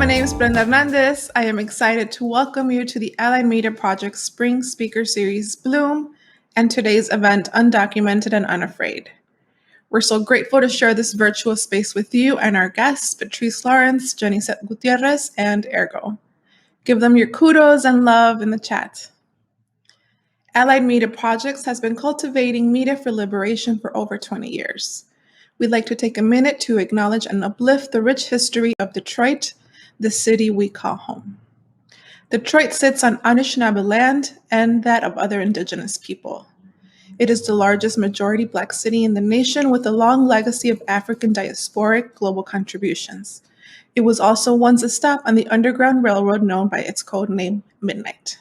my name is Brenda Hernandez. I am excited to welcome you to the Allied Media Project Spring Speaker Series Bloom and today's event, Undocumented and Unafraid. We're so grateful to share this virtual space with you and our guests, Patrice Lawrence, Jenny Set Gutierrez, and AirGo. Give them your kudos and love in the chat. Allied Media Projects has been cultivating media for liberation for over 20 years. We'd like to take a minute to acknowledge and uplift the rich history of Detroit, the city we call home. Detroit sits on Anishinaabe land and that of other indigenous people. It is the largest majority Black city in the nation with a long legacy of African diasporic global contributions. It was also once a stop on the Underground Railroad known by its code name Midnight.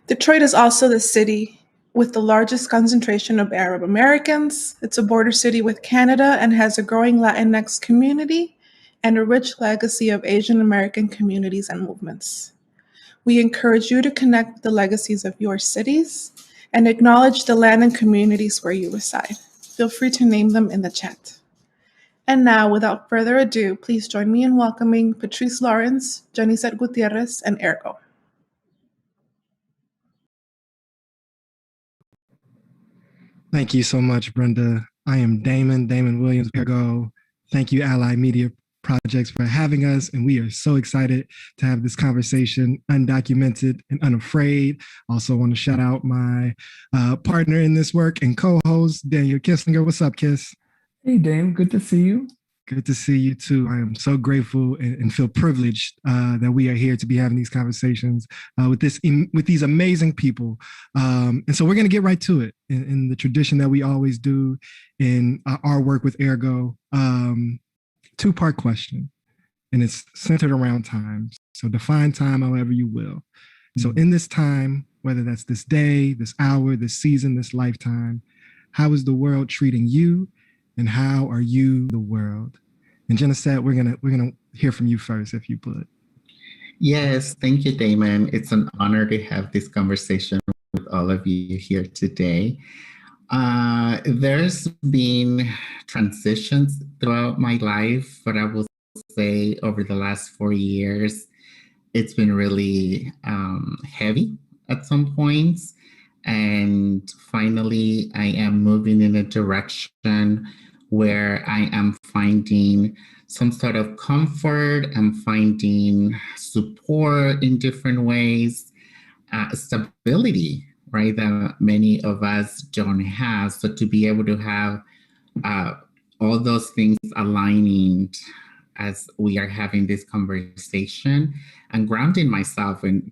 Detroit is also the city with the largest concentration of Arab Americans. It's a border city with Canada and has a growing Latinx community and a rich legacy of Asian American communities and movements. We encourage you to connect with the legacies of your cities and acknowledge the land and communities where you reside. Feel free to name them in the chat. And now, without further ado, please join me in welcoming Patrice Lawrence, Jenny Set Gutierrez, and AirGo. Thank you so much, Brenda. I am Damon Williams, AirGo. Thank you, Allied Media Projects, for having us, and we are so excited to have this conversation, Undocumented and Unafraid. Also want to shout out my partner in this work and co-host, Daniel Kissinger. What's up, Kiss? Hey, Dame. Good to see you. Good to see you too. I am so grateful and feel privileged that we are here to be having these conversations with these amazing people. And so we're going to get right to it in the tradition that we always do in our work with AirGo. Two-part question, and it's centered around time. So define time however you will. So in this time, whether that's this day, this hour, this season, this lifetime, how is the world treating you? And how are you the world? And Jenna said, we're gonna hear from you first, if you would. Yes, thank you, Damon. It's an honor to have this conversation with all of you here today. There's been transitions throughout my life, but I will say over the last 4 years, it's been really heavy at some points. And finally, I am moving in a direction where I am finding some sort of comfort. I'm finding support in different ways, stability, right, that many of us don't have. So to be able to have all those things aligning as we are having this conversation and grounding myself in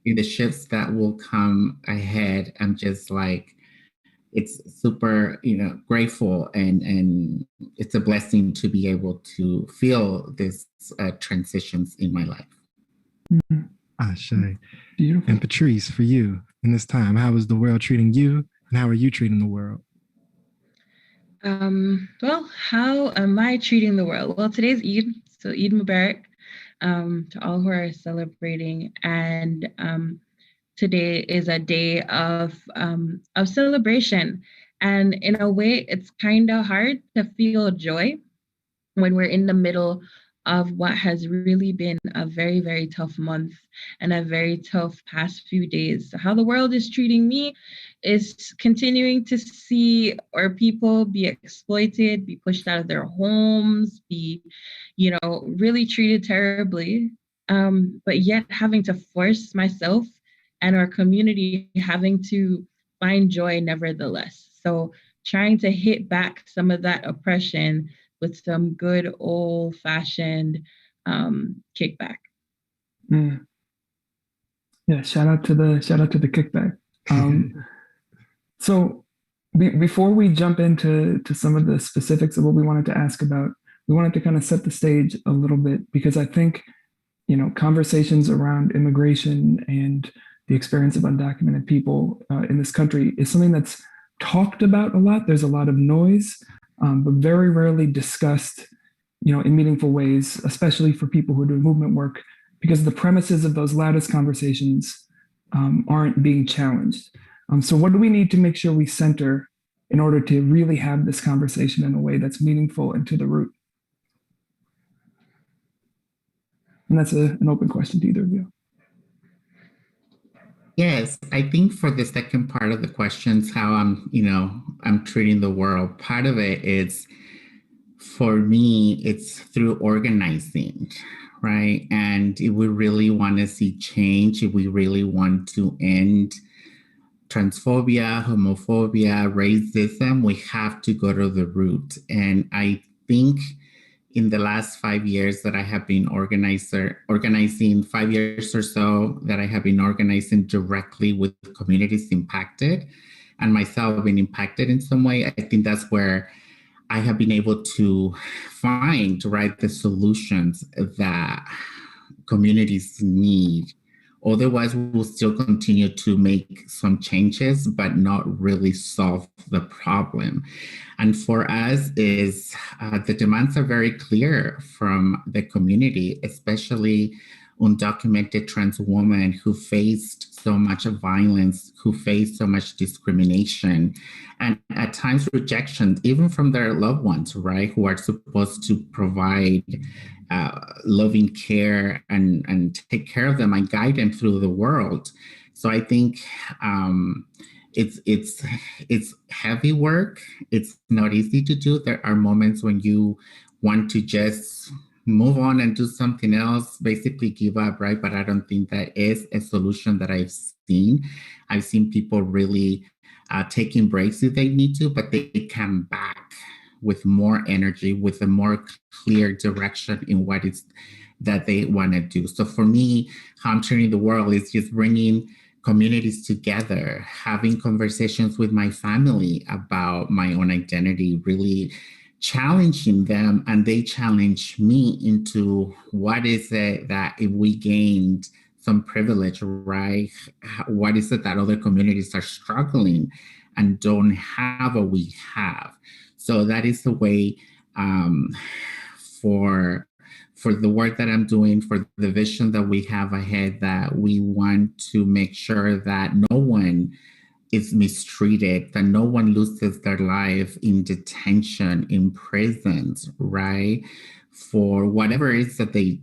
the shifts that will come ahead, I'm just like, it's super, grateful, and it's a blessing to be able to feel this transitions in my life. Mm-hmm. Ashe. Beautiful. And Patrice, for you in this time, how is the world treating you, and how are you treating the world? Well, how am I treating the world? Well, today's Eid, so Eid Mubarak to all who are celebrating, and today is a day of celebration. And in a way, it's kind of hard to feel joy when we're in the middle of what has really been a very, very tough month and a very tough past few days. How the world is treating me is continuing to see our people be exploited, be pushed out of their homes, be, really treated terribly, but yet having to force myself and our community having to find joy nevertheless. So trying to hit back some of that oppression with some good old-fashioned kickback. Mm. Yeah, shout out to the kickback. So before we jump into some of the specifics of what we wanted to ask about, we wanted to kind of set the stage a little bit, because I think, conversations around immigration and the experience of undocumented people in this country is something that's talked about a lot. There's a lot of noise, but very rarely discussed, in meaningful ways, especially for people who are doing movement work, because the premises of those loudest conversations aren't being challenged. So what do we need to make sure we center in order to really have this conversation in a way that's meaningful and to the root? And that's an open question to either of you. Yes, I think for the second part of the questions, how I'm treating the world, part of it is, for me, it's through organizing, right? And if we really want to see change, if we really want to end transphobia, homophobia, racism, we have to go to the root. And I think in the last 5 years that I have been organizing 5 years or so, that I have been organizing directly with communities impacted, and myself been impacted in some way, I think that's where I have been able to find, right, the solutions that communities need. Otherwise, we'll still continue to make some changes, but not really solve the problem. And for us, is the demands are very clear from the community, especially undocumented trans women who faced so much violence, who faced so much discrimination, and at times rejection, even from their loved ones, right, who are supposed to provide loving care and take care of them and guide them through the world. So I think it's heavy work. It's not easy to do. There are moments when you want to just move on and do something else, basically give up, right? But I don't think that is a solution that I've seen. I've seen people really taking breaks if they need to, but they come back with more energy, with a more clear direction in what it's that they want to do. So for me, how I'm turning the world is just bringing communities together, having conversations with my family about my own identity, really challenging them, and they challenge me into what is it that if we gained some privilege, right? What is it that other communities are struggling and don't have what we have? So that is the way for the work that I'm doing, for the vision that we have ahead, that we want to make sure that no one is mistreated, that no one loses their life in detention, in prisons, right? For whatever it is that they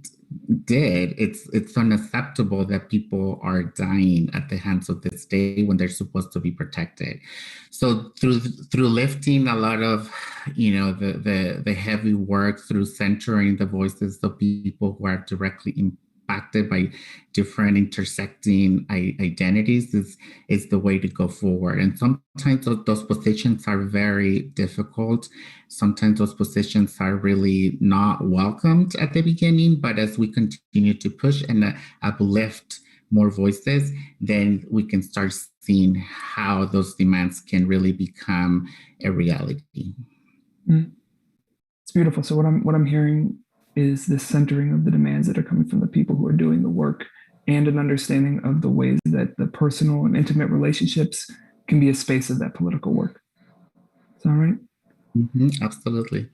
did, it's unacceptable that people are dying at the hands of the state when they're supposed to be protected. So through lifting a lot of, the heavy work, through centering the voices of people who are directly impacted by different intersecting identities is the way to go forward. And sometimes those positions are very difficult. Sometimes those positions are really not welcomed at the beginning, but as we continue to push and uplift more voices, then we can start seeing how those demands can really become a reality. It's beautiful. So what I'm hearing is this centering of the demands that are coming from the people who are doing the work, and an understanding of the ways that the personal and intimate relationships can be a space of that political work. Is that right? Mm-hmm, absolutely.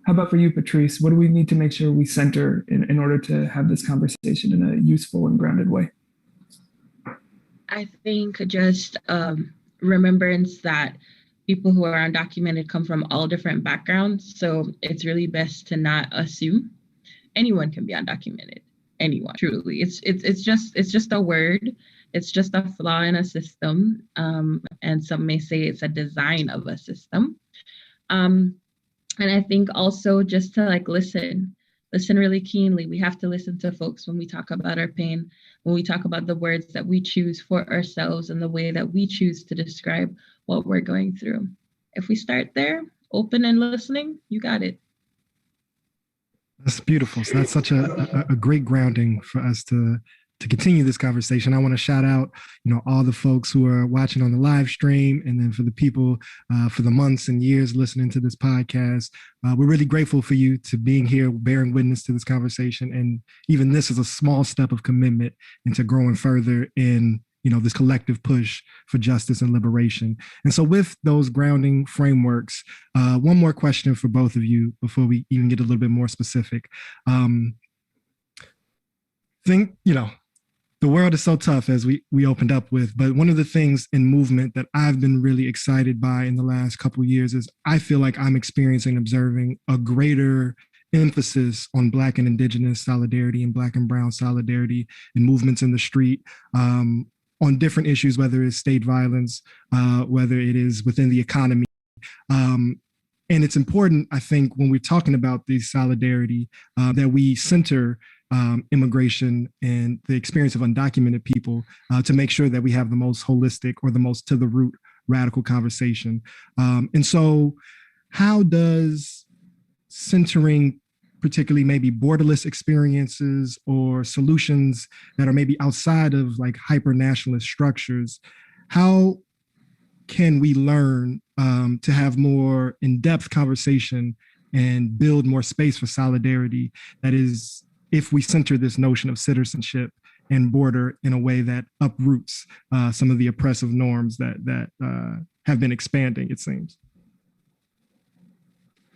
How about for you, Patrice? What do we need to make sure we center in order to have this conversation in a useful and grounded way? I think just remembrance that people who are undocumented come from all different backgrounds. So it's really best to not assume anyone can be undocumented. Anyone, truly. It's just a word. It's just a flaw in a system. And some may say it's a design of a system. And I think also just to listen really keenly. We have to listen to folks when we talk about our pain, when we talk about the words that we choose for ourselves and the way that we choose to describe what we're going through. If we start there, open and listening, you got it. That's beautiful. So that's such a great grounding for us to continue this conversation. I want to shout out, all the folks who are watching on the live stream, and then for the people for the months and years listening to this podcast. We're really grateful for you to being here, bearing witness to this conversation. And even this is a small step of commitment into growing further in this collective push for justice and liberation. And so with those grounding frameworks, one more question for both of you before we even get a little bit more specific. The world is so tough, as we opened up with, but one of the things in movement that I've been really excited by in the last couple of years is I feel like I'm experiencing and observing a greater emphasis on Black and Indigenous solidarity and Black and Brown solidarity and movements in the street on different issues, whether it's state violence, whether it is within the economy. And it's important, I think, when we're talking about this solidarity, that we center immigration and the experience of undocumented people to make sure that we have the most holistic or the most to the root radical conversation. And so how does centering particularly maybe borderless experiences or solutions that are maybe outside of like hyper-nationalist structures, how can we learn to have more in-depth conversation and build more space for solidarity? That is, if we center this notion of citizenship and border in a way that uproots some of the oppressive norms that have been expanding, it seems.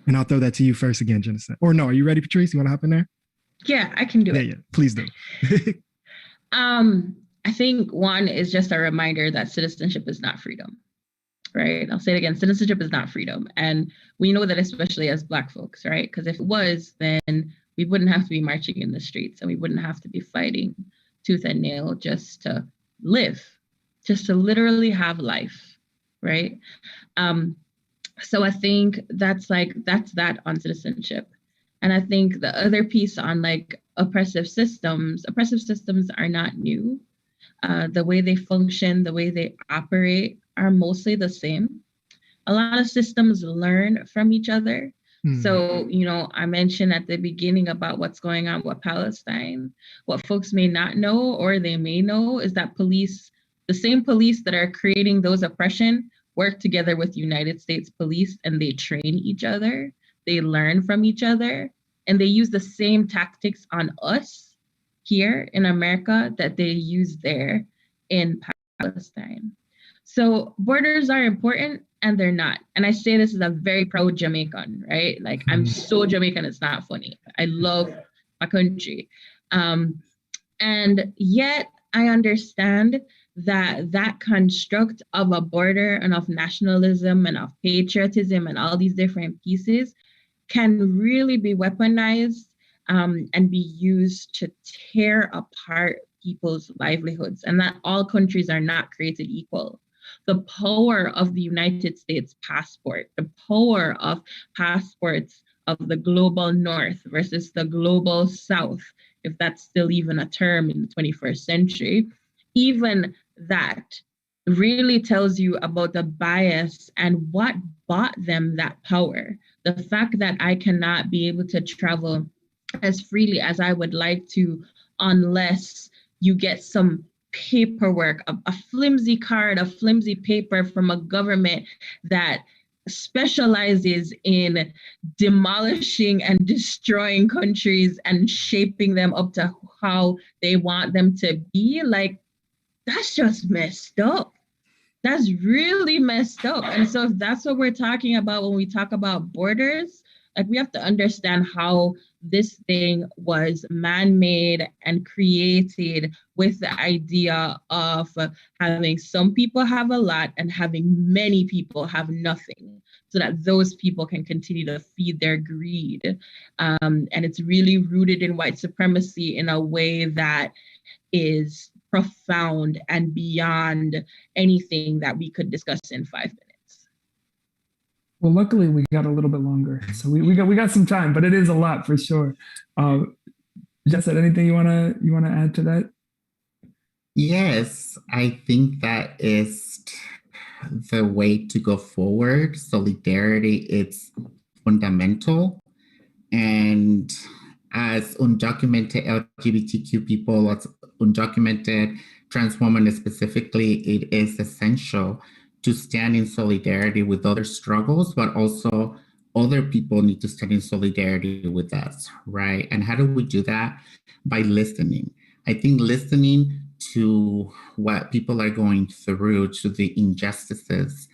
And I'll throw that to you first again, Jensen. Or no, are you ready, Patrice? You want to hop in there? Yeah, I can do it. Yeah, please do. I think one is just a reminder that citizenship is not freedom, right? I'll say it again, citizenship is not freedom. And we know that especially as Black folks, right? Because if it was, then we wouldn't have to be marching in the streets and we wouldn't have to be fighting tooth and nail just to live, just to literally have life, right? So I think that's that on citizenship. And I think the other piece on like oppressive systems are not new. The way they function, the way they operate are mostly the same. A lot of systems learn from each other. So, I mentioned at the beginning about what's going on with Palestine. What folks may not know, or they may know, is that the same police that are creating those oppression work together with United States police, and they train each other. They learn from each other, and they use the same tactics on us here in America that they use there in Palestine. So borders are important and they're not. And I say this as a very proud Jamaican, right? Like I'm so Jamaican, it's not funny. I love my country. And yet I understand that construct of a border and of nationalism and of patriotism and all these different pieces can really be weaponized and be used to tear apart people's livelihoods, and that all countries are not created equal. The power of the United States passport, the power of passports of the global North versus the global South, if that's still even a term in the 21st century, even that really tells you about the bias and what bought them that power. The fact that I cannot be able to travel as freely as I would like to unless you get some paperwork, a flimsy card, a flimsy paper from a government that specializes in demolishing and destroying countries and shaping them up to how they want them to be. Like, that's just messed up. That's really messed up. And so if that's what we're talking about when we talk about borders, like we have to understand how this thing was man-made and created with the idea of having some people have a lot and having many people have nothing, so that those people can continue to feed their greed. And it's really rooted in white supremacy in a way that is profound and beyond anything that we could discuss in 5 minutes. Well, luckily we got a little bit longer, so we got some time, but it is a lot for sure. Jessica, anything you wanna add to that? Yes, I think that is the way to go forward. Solidarity, it's fundamental, and as undocumented LGBTQ people, as undocumented trans women specifically, it is essential to stand in solidarity with other struggles, but also other people need to stand in solidarity with us, right? And how do we do that? By listening. I think listening to what people are going through, to the injustices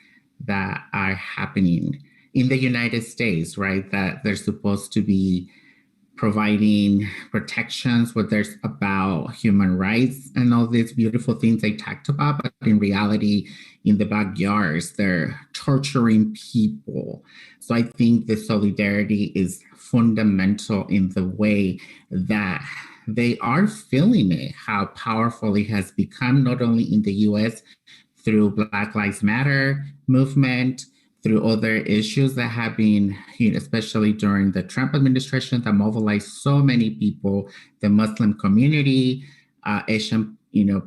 that are happening in the United States, right? That they're supposed to be providing protections, whether it's about human rights and all these beautiful things they talked about, but in reality, in the backyards, they're torturing people. So I think the solidarity is fundamental in the way that they are feeling it, how powerful it has become, not only in the US through Black Lives Matter movement, through other issues that have been, especially during the Trump administration, that mobilized so many people, the Muslim community, Asian,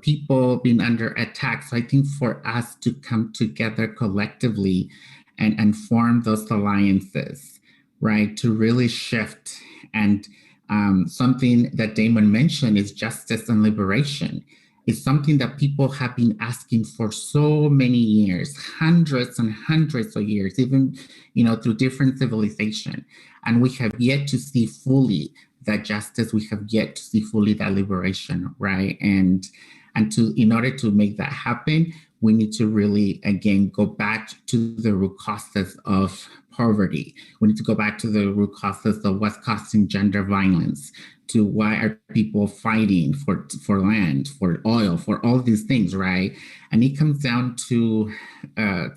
people being under attack. So I think for us to come together collectively and form those alliances, right, to really shift. And something that Damon mentioned is justice and liberation. It's something that people have been asking for so many years, hundreds and hundreds of years, even, through different civilization. And we have yet to see fully that justice. We have yet to see fully that liberation, right? And in order to make that happen, we need to really, again, go back to the root causes of poverty. We need to go back to the root causes of what's causing gender violence, to why are people fighting for land, for oil, for all these things, right? And it comes down to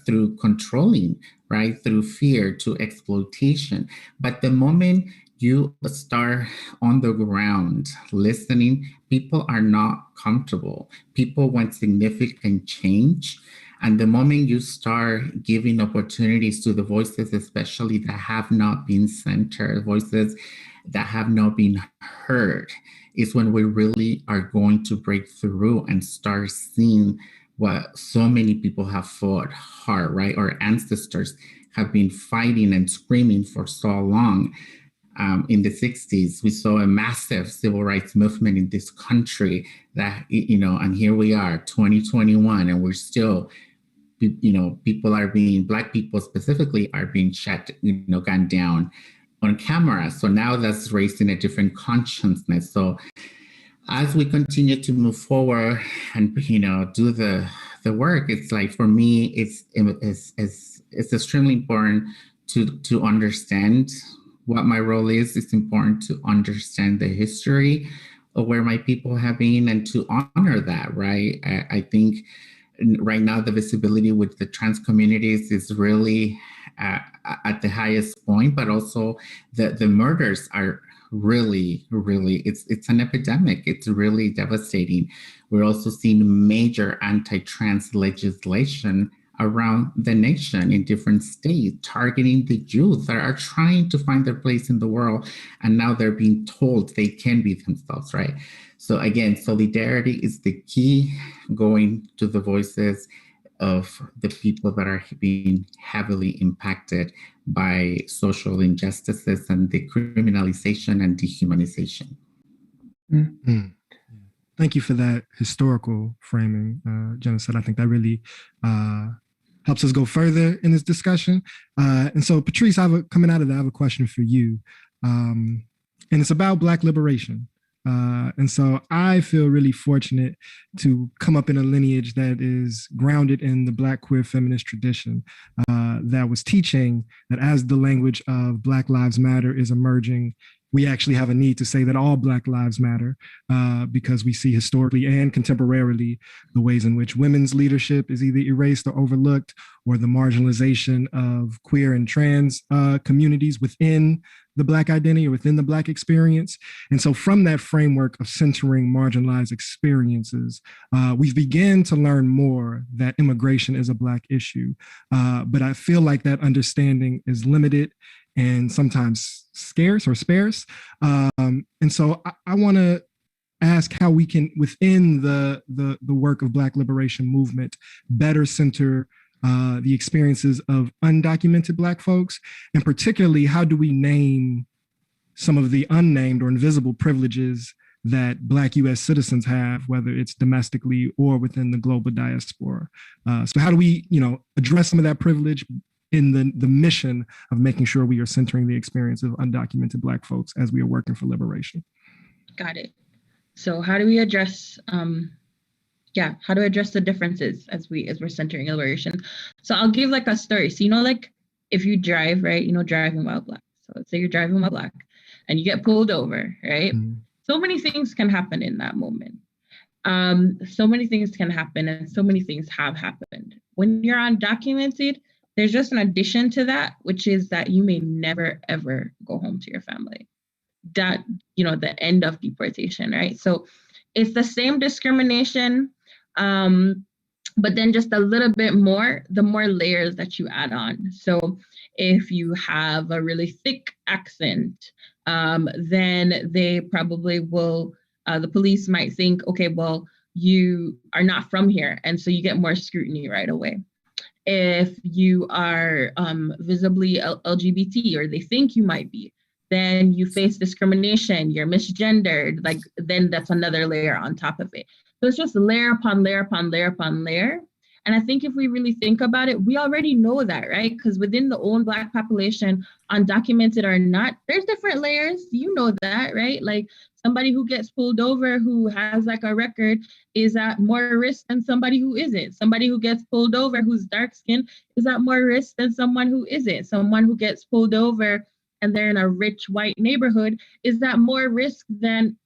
through controlling, right? Through fear, to exploitation. But the moment you start on the ground listening, people are not comfortable. People want significant change. And the moment you start giving opportunities to the voices, especially that have not been centered, voices that have not been heard, is when we really are going to break through and start seeing what so many people have fought hard, right? Our ancestors have been fighting and screaming for so long. In the 60s, we saw a massive civil rights movement in this country that, and here we are, 2021, and we're still, people are being, Black people specifically are being shot, gunned down on camera. So now that's raising a different consciousness. So as we continue to move forward and, do the work, it's like, for me, it's extremely important to understand what my role is. It's important to understand the history of where my people have been and to honor that, right? I think right now the visibility with the trans communities is really at the highest point, but also the murders are really, it's an epidemic. It's really devastating. We're also seeing major anti-trans legislation around the nation in different states, targeting the youth that are trying to find their place in the world. And now they're being told they can be themselves, right? So again, solidarity is the key, going to the voices of the people that are being heavily impacted by social injustices and the criminalization and dehumanization. Mm-hmm. Thank you for that historical framing, Genocide. I think that really helps us go further in this discussion. And so, Patrice, coming out of that, I have a question for you. And it's about Black liberation. And so I feel really fortunate to come up in a lineage that is grounded in the Black queer feminist tradition that was teaching that as the language of Black Lives Matter is emerging, we actually have a need to say that all Black lives matter because we see historically and contemporarily the ways in which women's leadership is either erased or overlooked, or the marginalization of queer and trans communities within the Black identity or within the Black experience. And so from that framework of centering marginalized experiences, we've begun to learn more that immigration is a Black issue. But I feel like that understanding is limited and sometimes scarce or sparse. And so I want to ask how we can, within the work of Black liberation movement, better center the experiences of undocumented Black folks, and particularly how do we name some of the unnamed or invisible privileges that Black US citizens have, whether it's domestically or within the global diaspora. So how do we, address some of that privilege in the mission of making sure we are centering the experience of undocumented Black folks as we are working for liberation? Got it. So how do we address, how to address the differences as we're centering liberation? So I'll give like a story. So, if you drive, right, driving while Black. So let's say you're driving while Black. and you get pulled over, right? Mm. So many things can happen in that moment. So many things can happen, and so many things have happened. When you're undocumented, there's just an addition to that, which is that you may never, ever go home to your family. That, the end of deportation, right? So it's the same discrimination, but then just a little bit more, the more layers that you add on. So if you have a really thick accent, then they probably will, the police might think, okay, well, you are not from here. And so you get more scrutiny right away. If you are visibly LGBT, or they think you might be, then you face discrimination, you're misgendered, then that's another layer on top of it. So it's just layer upon layer upon layer upon layer. And I think if we really think about it, we already know that, right? Because within the own Black population, undocumented or not, there's different layers. You know that, right? Like somebody who gets pulled over who has a record is at more risk than somebody who isn't. Somebody who gets pulled over who's dark skinned is at more risk than someone who isn't. Someone who gets pulled over and they're in a rich white neighborhood is at more risk than...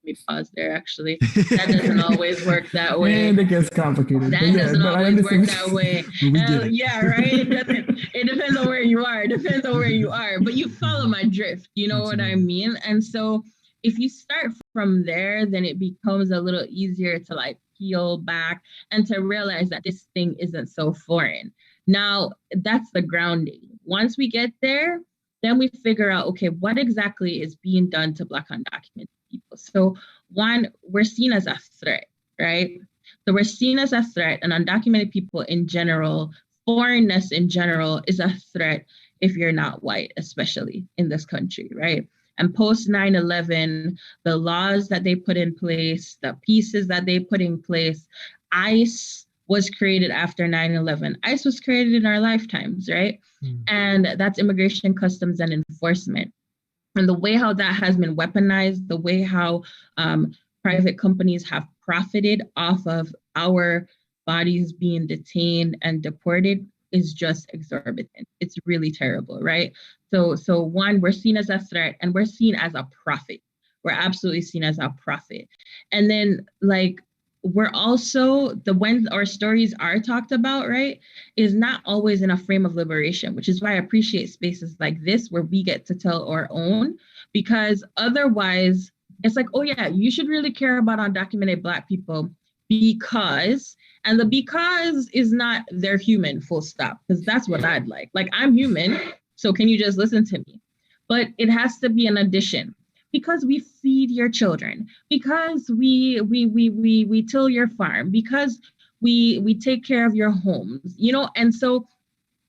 Let me pause there, actually. That doesn't always work that way. And it gets complicated. That doesn't always work that way. Yeah, right? It depends on where you are. It depends on where you are. But you follow my drift. You know what I mean? And so if you start from there, then it becomes a little easier to peel back and to realize that this thing isn't so foreign. Now, that's the grounding. Once we get there, then we figure out, okay, what exactly is being done to Black undocumented people? So one, we're seen as a threat, right? So we're seen as a threat, and undocumented people in general, foreignness in general, is a threat if you're not white, especially in this country, right? And post 9/11, the laws that they put in place, the pieces that they put in place, ICE was created after 9/11. ICE was created in our lifetimes, right? And that's Immigration, Customs, and Enforcement. And the way how that has been weaponized, the way how private companies have profited off of our bodies being detained and deported is just exorbitant. It's really terrible, right? So one, we're seen as a threat, and we're seen as a profit. We're absolutely seen as a profit. And then we're also, when our stories are talked about, right, is not always in a frame of liberation, which is why I appreciate spaces like this where we get to tell our own, because otherwise it's oh yeah, you should really care about undocumented Black people because, and the because is not they're human, full stop, because that's what I'd like. I'm human, so can you just listen to me? But it has to be an addition. Because we feed your children, because we till your farm, because we take care of your homes, and so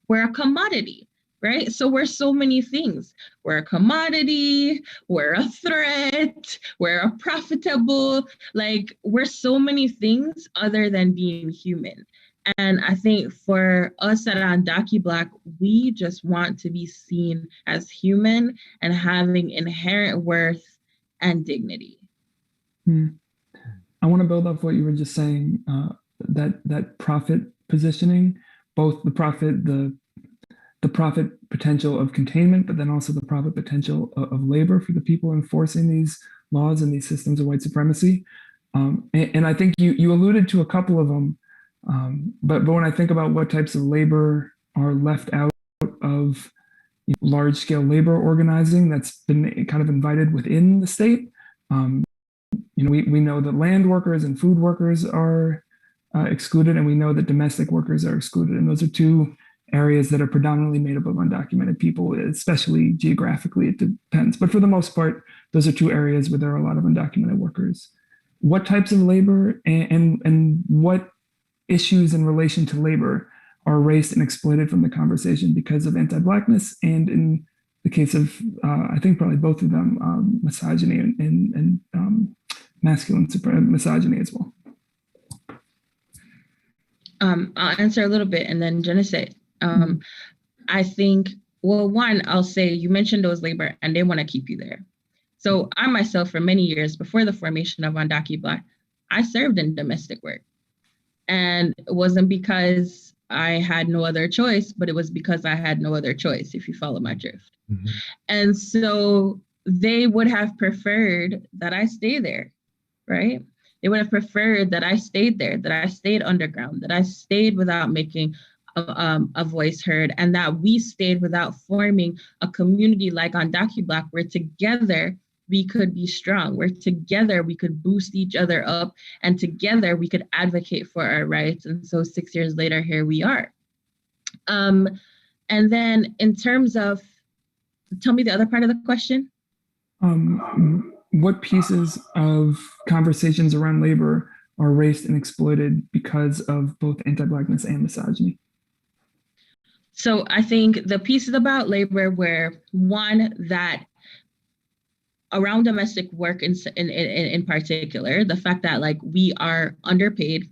we're a commodity, right? So we're so many things. We're a commodity, we're a threat, we're a profitable, we're so many things other than being human. And I think for us at UndocuBlack, we just want to be seen as human and having inherent worth and dignity. I want to build off what you were just saying, that profit positioning, both the profit potential of containment, but then also the profit potential of labor for the people enforcing these laws and these systems of white supremacy. And I think you alluded to a couple of them. But when I think about what types of labor are left out of large-scale labor organizing that's been kind of invited within the state, we know that land workers and food workers are excluded, and we know that domestic workers are excluded. And those are two areas that are predominantly made up of undocumented people, especially geographically. It depends. But for the most part, those are two areas where there are a lot of undocumented workers. What types of labor and what issues in relation to labor are erased and exploited from the conversation because of anti-Blackness, and in the case of, I think probably both of them, misogyny and masculine misogyny as well? I'll answer a little bit and then Jenna say, I think, well, one, I'll say you mentioned those labor and they want to keep you there. So I myself, for many years before the formation of UndocuBlack, I served in domestic work. And it wasn't because I had no other choice, but it was because I had no other choice, if you follow my drift. And so they would have preferred that I stay there, right? They would have preferred that I stayed there, that I stayed underground, that I stayed without making a voice heard, and that we stayed without forming a community like on DocuBlock, where together we could be strong, where together we could boost each other up, and together we could advocate for our rights. And so 6 years later, here we are. And then in terms of, tell me the other part of the question. What pieces of conversations around labor are erased and exploited because of both anti-Blackness and misogyny? So I think the pieces about labor were, one, that around domestic work in particular, the fact that like we are underpaid.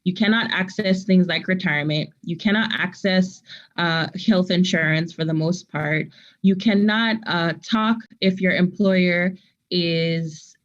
You cannot access things like retirement. You cannot access health insurance for the most part. You cannot talk if your employer is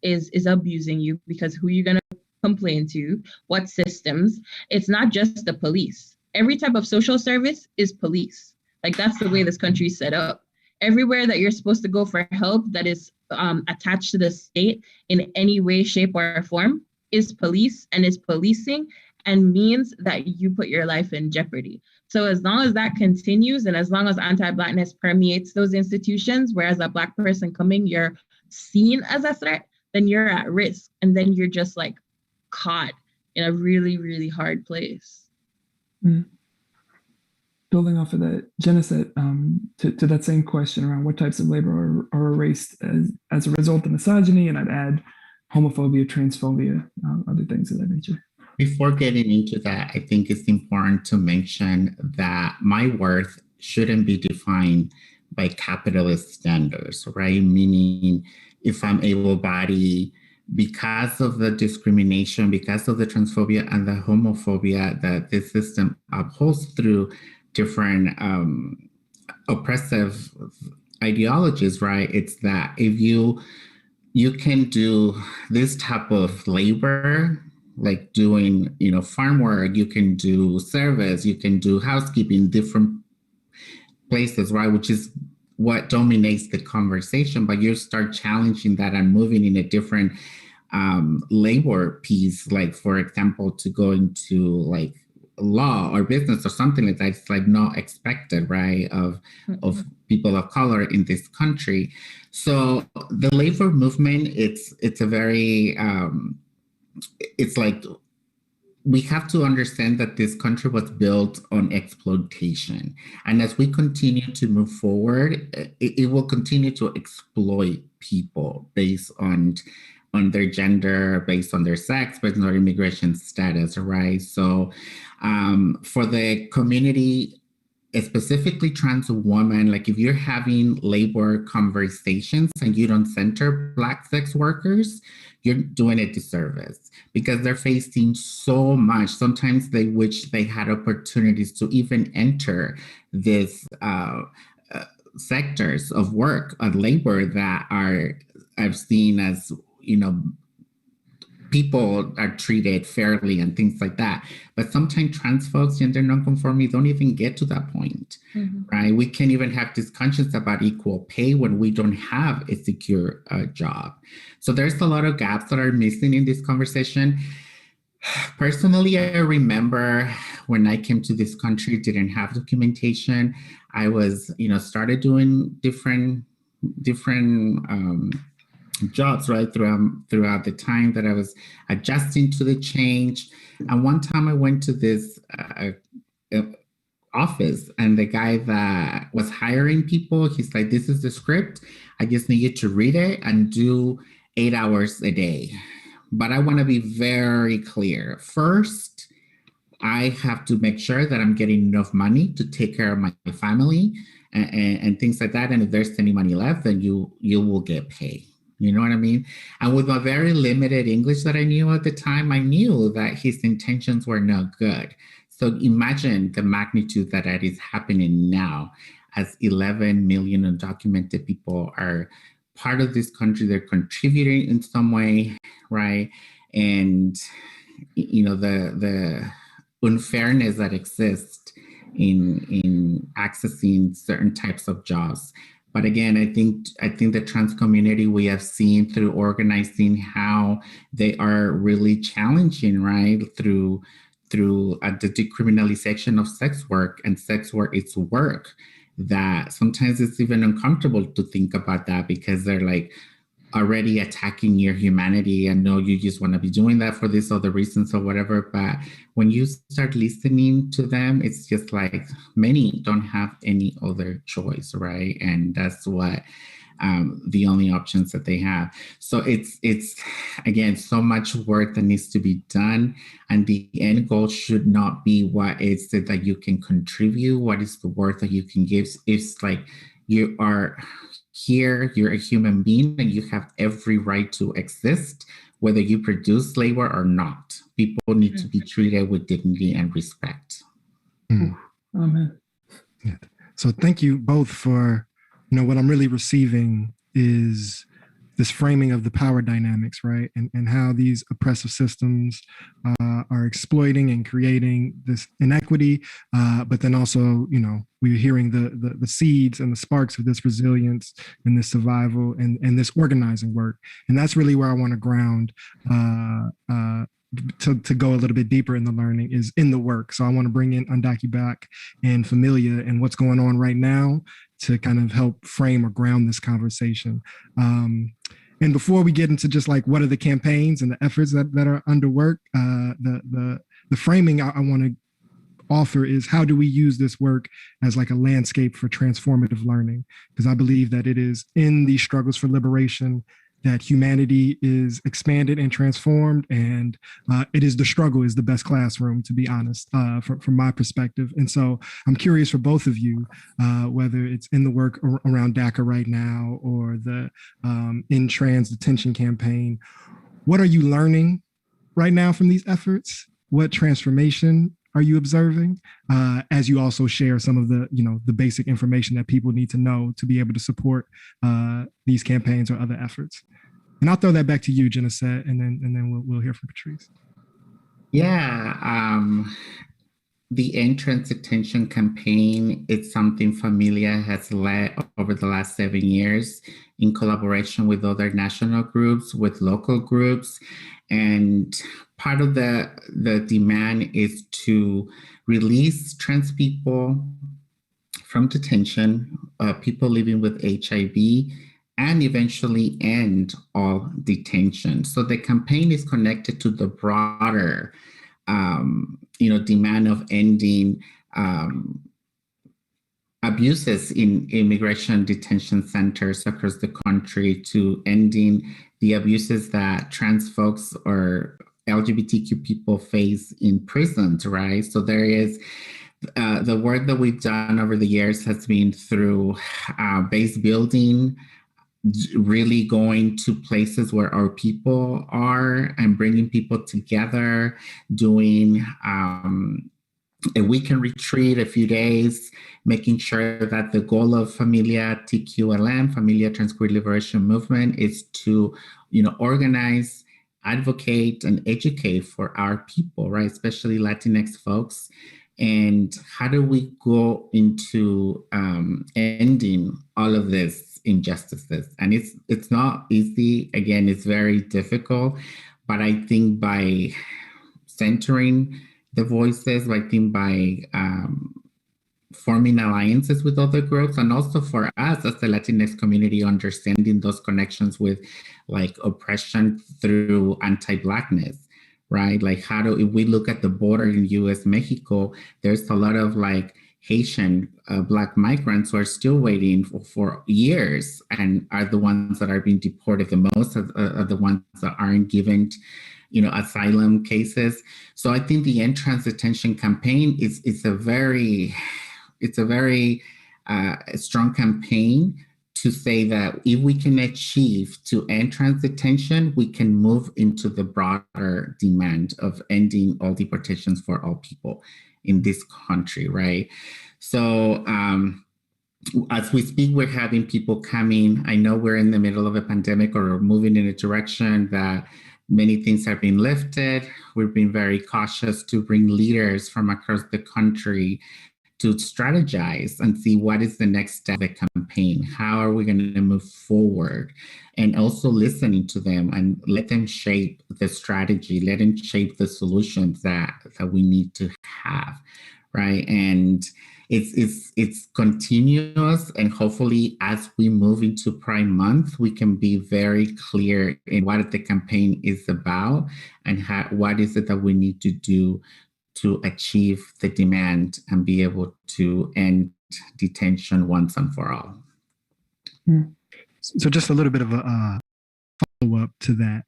abusing you, because who you're gonna complain to, what systems. It's not just the police. Every type of social service is police. Like, that's the way this country is set up. Everywhere that you're supposed to go for help that is attached to the state in any way, shape, or form is police, and is policing, and means that you put your life in jeopardy. So as long as that continues, and as long as anti-Blackness permeates those institutions, whereas a Black person coming, you're seen as a threat, then you're at risk. And then you're just like caught in a really, really hard place. Mm. Building off of that, Jenna said, to that same question around what types of labor are erased as a result of misogyny, and I'd add homophobia, transphobia, other things of that nature. Before getting into that, I think it's important to mention that my worth shouldn't be defined by capitalist standards, right? Meaning, if I'm able-bodied, because of the discrimination, because of the transphobia and the homophobia that this system upholds through different oppressive ideologies, right? It's that if you can do this type of labor, like doing, farm work, you can do service, you can do housekeeping, different places, right? Which is what dominates the conversation, but you start challenging that and moving in a different labor piece, like, for example, to go into like law or business or something like that. It's like not expected, right, of people of color in this country. So the labor movement, it's a very it's like, we have to understand that this country was built on exploitation. And as we continue to move forward, it will continue to exploit people based on their gender, based on their sex, based on their immigration status, right? So for the community, specifically trans women, like if you're having labor conversations and you don't center Black sex workers, you're doing a disservice, because they're facing so much. Sometimes they wish they had opportunities to even enter this sectors of work, of labor, that I've seen as, people are treated fairly and things like that. But sometimes trans folks, gender nonconforming, don't even get to that point, right? We can't even have discussions about equal pay when we don't have a secure job. So there's a lot of gaps that are missing in this conversation. Personally, I remember when I came to this country, didn't have documentation. I was, started doing different jobs, right, throughout the time that I was adjusting to the change. And one time I went to this office, and the guy that was hiring people, he's like, "This is the script. I just need you to read it and do 8 hours a day. But I want to be very clear. First, I have to make sure that I'm getting enough money to take care of my family and things like that. And if there's any money left, then you will get paid." You know what I mean? And with my very limited English that I knew at the time, I knew that his intentions were not good. So imagine the magnitude that is happening now, as 11 million undocumented people are part of this country. They're contributing in some way, right? And, the unfairness that exists in accessing certain types of jobs But again, I think the trans community, we have seen through organizing how they are really challenging, right? Through the decriminalization of sex work, and sex work is work, that sometimes it's even uncomfortable to think about that, because they're like already attacking your humanity, and no, you just want to be doing that for this other reasons or whatever. But when you start listening to them, it's just like many don't have any other choice, right? And that's what the only options that they have. So it's again, so much work that needs to be done, and the end goal should not be what is it that you can contribute, what is the worth that you can give. It's like, you are here, you're a human being, and you have every right to exist, whether you produce labor or not. People need to be treated with dignity and respect. Amen. Yeah. So thank you both for, what I'm really receiving is this framing of the power dynamics, right? And how these oppressive systems are exploiting and creating this inequity. But then also, we're hearing the seeds and the sparks of this resilience and this survival and this organizing work. And that's really where I want to ground to go a little bit deeper in the learning, is in the work. So I want to bring in Undocumented back and Familia and what's going on right now to kind of help frame or ground this conversation. And before we get into just like what are the campaigns and the efforts that are under work, the framing I want to offer is, how do we use this work as like a landscape for transformative learning? Because I believe that it is in these struggles for liberation that humanity is expanded and transformed, and it is the struggle is the best classroom, to be honest, from my perspective. And so I'm curious for both of you, whether it's in the work around DACA right now or the In Trans Detention campaign, what are you learning right now from these efforts? What transformation are you observing, as you also share some of the, the basic information that people need to know to be able to support these campaigns or other efforts? And I'll throw that back to you, Genesette, and then we'll hear from Patrice. Yeah, the Entrance Detention campaign is something Familia has led over the last 7 years in collaboration with other national groups, with local groups. And part of the demand is to release trans people from detention, people living with HIV, and eventually end all detention. So the campaign is connected to the broader, demand of ending abuses in immigration detention centers across the country, to ending the abuses that trans folks or LGBTQ people face in prisons, right? So there is the work that we've done over the years has been through base building, really going to places where our people are and bringing people together, doing a weekend retreat, a few days, making sure that the goal of Familia TQLM, Familia Trans Queer Liberation Movement, is to, organize, advocate, and educate for our people, right? Especially Latinx folks. And how do we go into ending all of this injustices? And it's not easy. Again, it's very difficult. But I think by centering the voices, I think by forming alliances with other groups, and also for us as the Latinx community, understanding those connections with like oppression through anti-Blackness, right? Like if we look at the border in US Mexico, there's a lot of like Haitian Black migrants who are still waiting for years and are the ones that are being deported the most, are the ones that aren't given asylum cases. So I think the End Trans Detention campaign is a very strong campaign to say that if we can achieve to end trans detention, we can move into the broader demand of ending all deportations for all people in this country, right? So as we speak, we're having people coming. I know we're in the middle of a pandemic, or moving in a direction that many things are being lifted. We've been very cautious to bring leaders from across the country to strategize and see what is the next step of the campaign. How are we going to move forward? And also listening to them and let them shape the strategy, let them shape the solutions that we need to have, right? And it's continuous, and hopefully as we move into Pride Month, we can be very clear in what the campaign is about and what is it that we need to do to achieve the demand and be able to end detention once and for all. So just a little bit of a follow-up to that.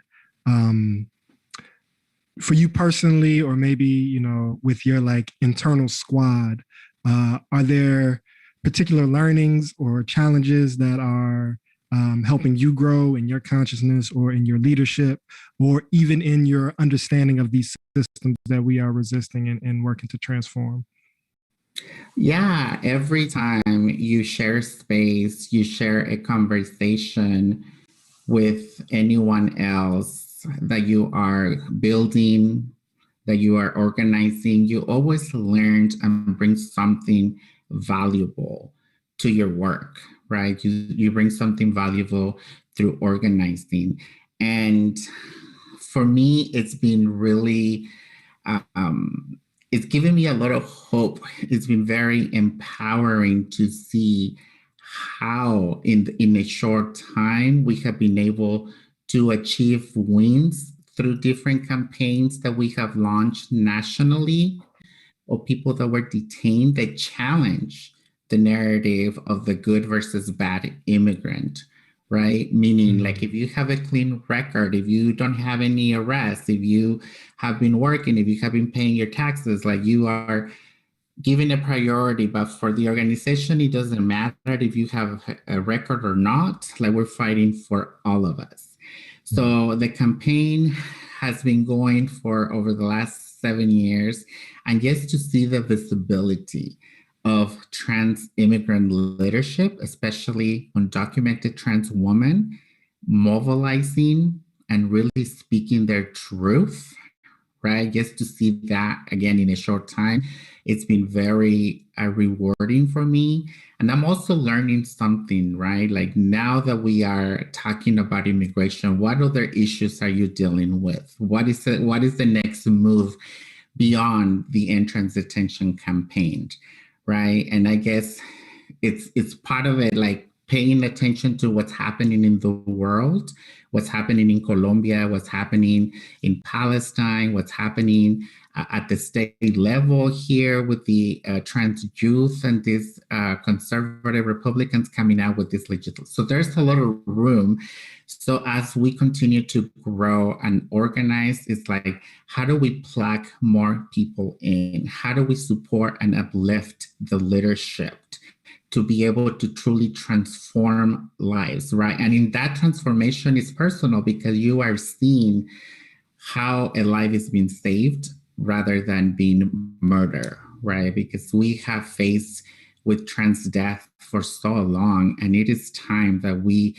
For you personally, or maybe, you know, with your like internal squad, are there particular learnings or challenges that are helping you grow in your consciousness or in your leadership, or even in your understanding of these systems that we are resisting and working to transform? Yeah, every time you share space, you share a conversation with anyone else that you are building, that you are organizing, you always learn and bring something valuable to your work, right? You bring something valuable through organizing. And for me, it's been really, it's given me a lot of hope. It's been very empowering to see how in a short time we have been able to achieve wins through different campaigns that we have launched nationally, or people that were detained that challenge the narrative of the good versus bad immigrant, right? Meaning, like, if you have a clean record, if you don't have any arrests, if you have been working, if you have been paying your taxes, like, you are given a priority. But for the organization, it doesn't matter if you have a record or not. Like, we're fighting for all of us. So the campaign has been going for over the last 7 years, and just to see the visibility of trans immigrant leadership, especially undocumented trans women, mobilizing and really speaking their truth, right? Just to see that again in a short time, it's been very rewarding for me. And I'm also learning something, right? Like, now that we are talking about immigration, what other issues are you dealing with? What is the next move beyond the entrance detention campaign, right? And I guess it's part of it, like paying attention to what's happening in the world, what's happening in Colombia, what's happening in Palestine, what's happening at the state level here with the trans youth and these conservative Republicans coming out with this legislation. So there's a lot of room. So as we continue to grow and organize, it's like, how do we plug more people in? How do we support and uplift the leadership to be able to truly transform lives, right? And in that transformation is personal, because you are seeing how a life is being saved rather than being murdered, right? Because we have faced with trans death for so long, and it is time that we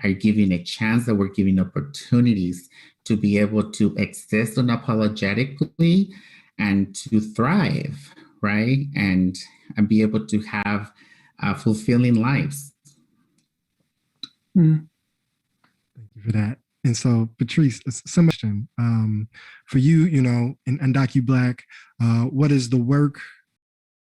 are giving a chance, that we're giving opportunities to be able to exist unapologetically and to thrive, right? And be able to have fulfilling lives. Thank you for that. And so, Patrice, some question for you, you know, in Undocu Black, what is the work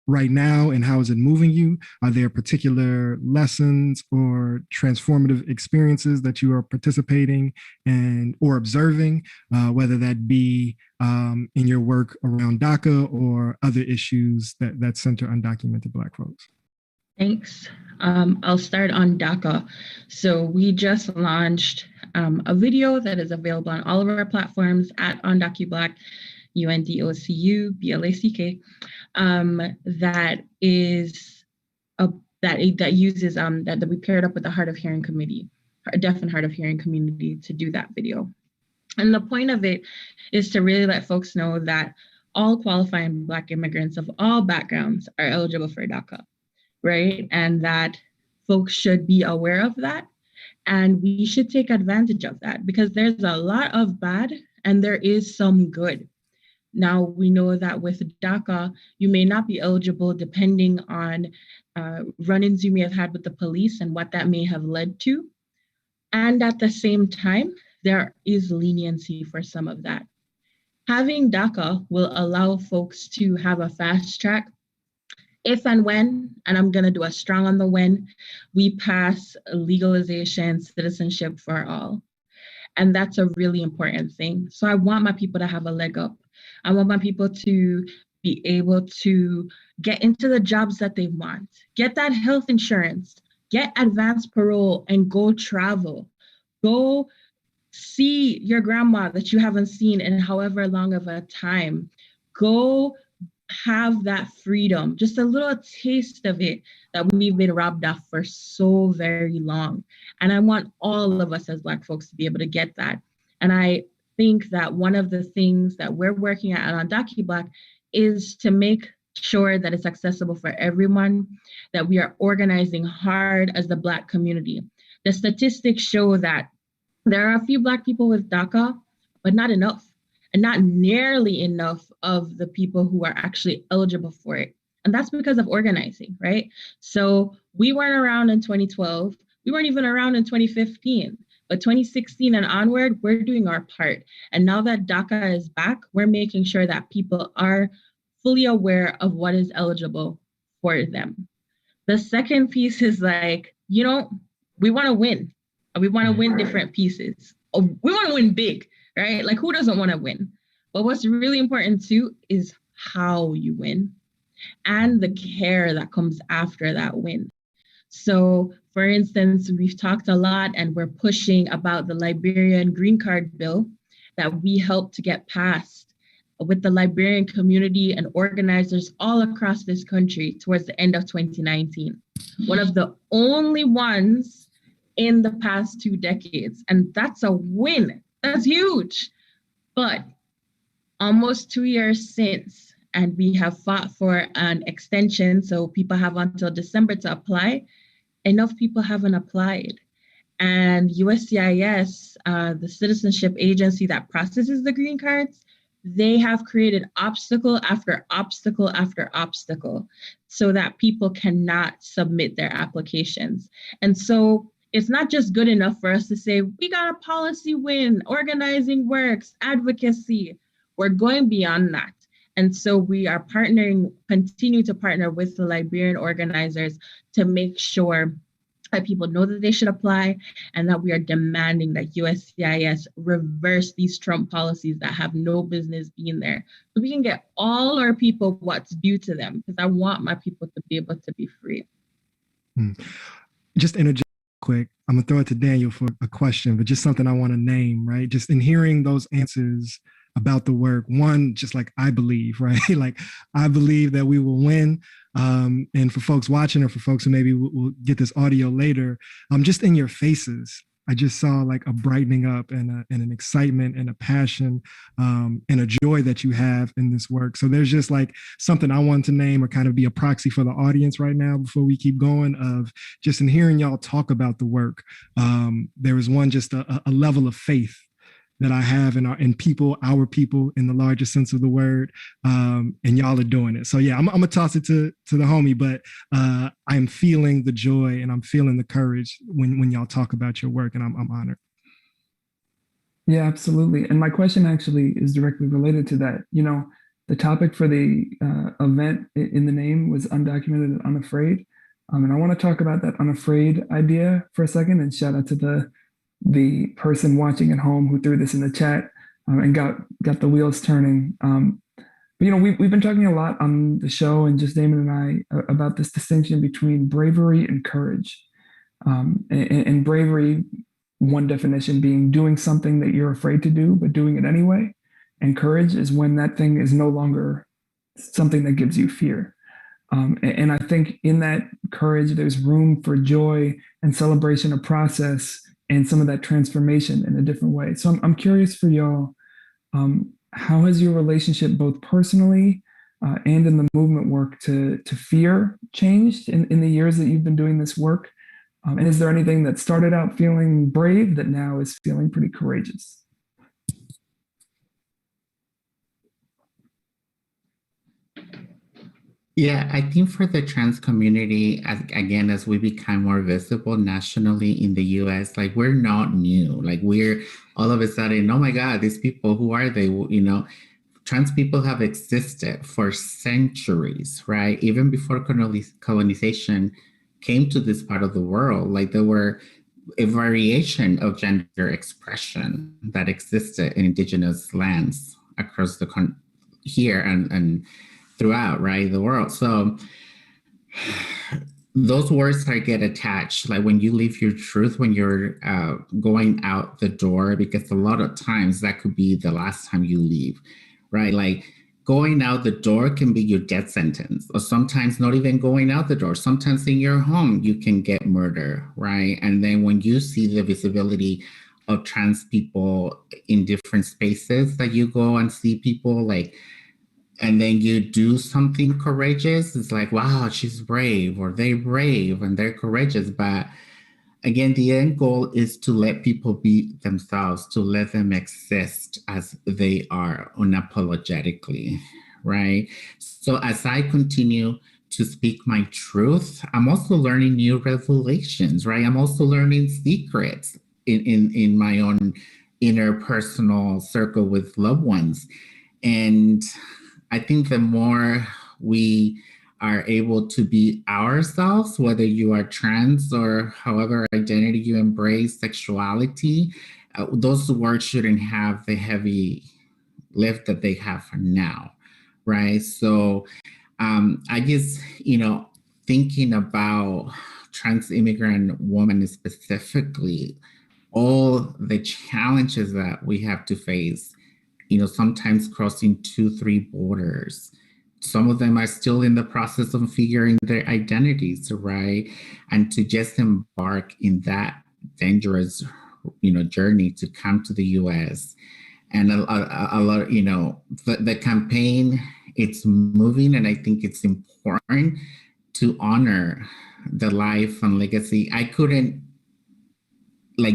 right now and how is it moving you? Are there particular lessons or transformative experiences that you are participating in or observing, whether that be in your work around DACA or other issues that center undocumented Black folks? Thanks. I'll start on DACA. So we just launched a video that is available on all of our platforms at Undocu Black, UNDOCU BLACK, that uses that we paired up with the Hard of Hearing Committee, a Deaf and Hard of Hearing community, to do that video. And the point of it is to really let folks know that all qualifying Black immigrants of all backgrounds are eligible for DACA, right? And that folks should be aware of that, and we should take advantage of that, because there's a lot of bad and there is some good. Now we know that with DACA, you may not be eligible depending on run-ins you may have had with the police and what that may have led to. And at the same time, there is leniency for some of that. Having DACA will allow folks to have a fast track if and when, and I'm going to do a strong on the when, we pass legalization citizenship for all. And that's a really important thing. So I want my people to have a leg up. I want my people to be able to get into the jobs that they want, get that health insurance, get advanced parole, and go travel. Go see your grandma that you haven't seen in however long of a time. Go have that freedom, just a little taste of it that we've been robbed of for so very long. And I want all of us as Black folks to be able to get that. And I think that one of the things that we're working at UndocuBlack is to make sure that it's accessible for everyone, that we are organizing hard as the Black community. The statistics show that there are a few Black people with DACA, but not enough. And not nearly enough of the people who are actually eligible for it. And that's because of organizing, right? So we weren't around in 2012. We weren't even around in 2015. But 2016 and onward, we're doing our part. And now that DACA is back, we're making sure that people are fully aware of what is eligible for them. The second piece is like, we want to win. We want to win different pieces. We want to win big. Right? Like, who doesn't want to win? But what's really important too is how you win and the care that comes after that win. So, for instance, we've talked a lot and we're pushing about the Liberian green card bill that we helped to get passed with the Liberian community and organizers all across this country towards the end of 2019. One of the only ones in the past 2 decades. And that's a win. That's huge. But almost 2 years since, and we have fought for an extension, so people have until December to apply, enough people haven't applied. And USCIS, the citizenship agency that processes the green cards, they have created obstacle after obstacle after obstacle so that people cannot submit their applications. And so it's not just good enough for us to say, we got a policy win, organizing works, advocacy. We're going beyond that. And so we are continue to partner with the Liberian organizers to make sure that people know that they should apply and that we are demanding that USCIS reverse these Trump policies that have no business being there. So we can get all our people what's due to them, because I want my people to be able to be free. Just interject quick. I'm gonna throw it to Daniel for a question, but just something I want to name, right? Just in hearing those answers about the work, one, just like I believe, right? Like I believe that we will win. And for folks watching or for folks who maybe will get this audio later, just in your faces, I just saw like a brightening up and an excitement and a passion and a joy that you have in this work. So there's just like something I want to name or kind of be a proxy for the audience right now before we keep going, of just in hearing y'all talk about the work. There was one, just a level of faith that I have in people, our people, in the largest sense of the word, and y'all are doing it. So yeah, I'm gonna toss it to the homie, but I'm feeling the joy and I'm feeling the courage when y'all talk about your work, and I'm honored. Yeah, absolutely. And my question actually is directly related to that. The topic for the event in the name was Undocumented and Unafraid. And I want to talk about that unafraid idea for a second, and shout out to the person watching at home who threw this in the chat and got the wheels turning. But we've been talking a lot on the show, and just Damon and I, about this distinction between bravery and courage. And bravery, one definition being doing something that you're afraid to do, but doing it anyway. And courage is when that thing is no longer something that gives you fear. And I think in that courage, there's room for joy and celebration of process and some of that transformation in a different way. So I'm curious for y'all, how has your relationship both personally and in the movement work to fear changed in the years that you've been doing this work? And is there anything that started out feeling brave that now is feeling pretty courageous? Yeah, I think for the trans community, again, as we become more visible nationally in the US, like we're not new. Like we're all of a sudden, oh my God, these people, who are they? Trans people have existed for centuries, right? Even before colonization came to this part of the world, like there were a variation of gender expression that existed in indigenous lands across here and throughout, right, the world. So those words that get attached, like when you live your truth, when you're going out the door, because a lot of times that could be the last time you leave, right? Like going out the door can be your death sentence, or sometimes not even going out the door. Sometimes in your home, you can get murder, right? And then when you see the visibility of trans people in different spaces that you go and see people like, and then you do something courageous, it's like, wow, she's brave, or they're brave and they're courageous. But again, the end goal is to let people be themselves, to let them exist as they are unapologetically, right? So as I continue to speak my truth, I'm also learning new revelations, right? I'm also learning secrets in my own inner personal circle with loved ones. And I think the more we are able to be ourselves, whether you are trans or however identity you embrace, sexuality, those words shouldn't have the heavy lift that they have now, right? So I just, thinking about trans immigrant women specifically, all the challenges that we have to face, sometimes crossing 2-3 borders. Some of them are still in the process of figuring their identities, right? And to just embark in that dangerous, journey to come to the US. And a lot, the campaign, it's moving, and I think it's important to honor the life and legacy. I couldn't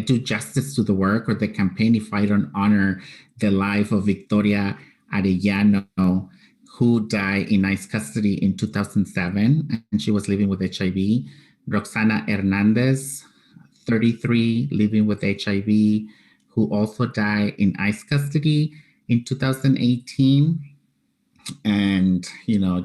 do justice to the work or the campaign if I don't honor the life of Victoria Arellano, who died in ICE custody in 2007, and she was living with HIV. Roxana Hernandez, 33, living with HIV, who also died in ICE custody in 2018. And,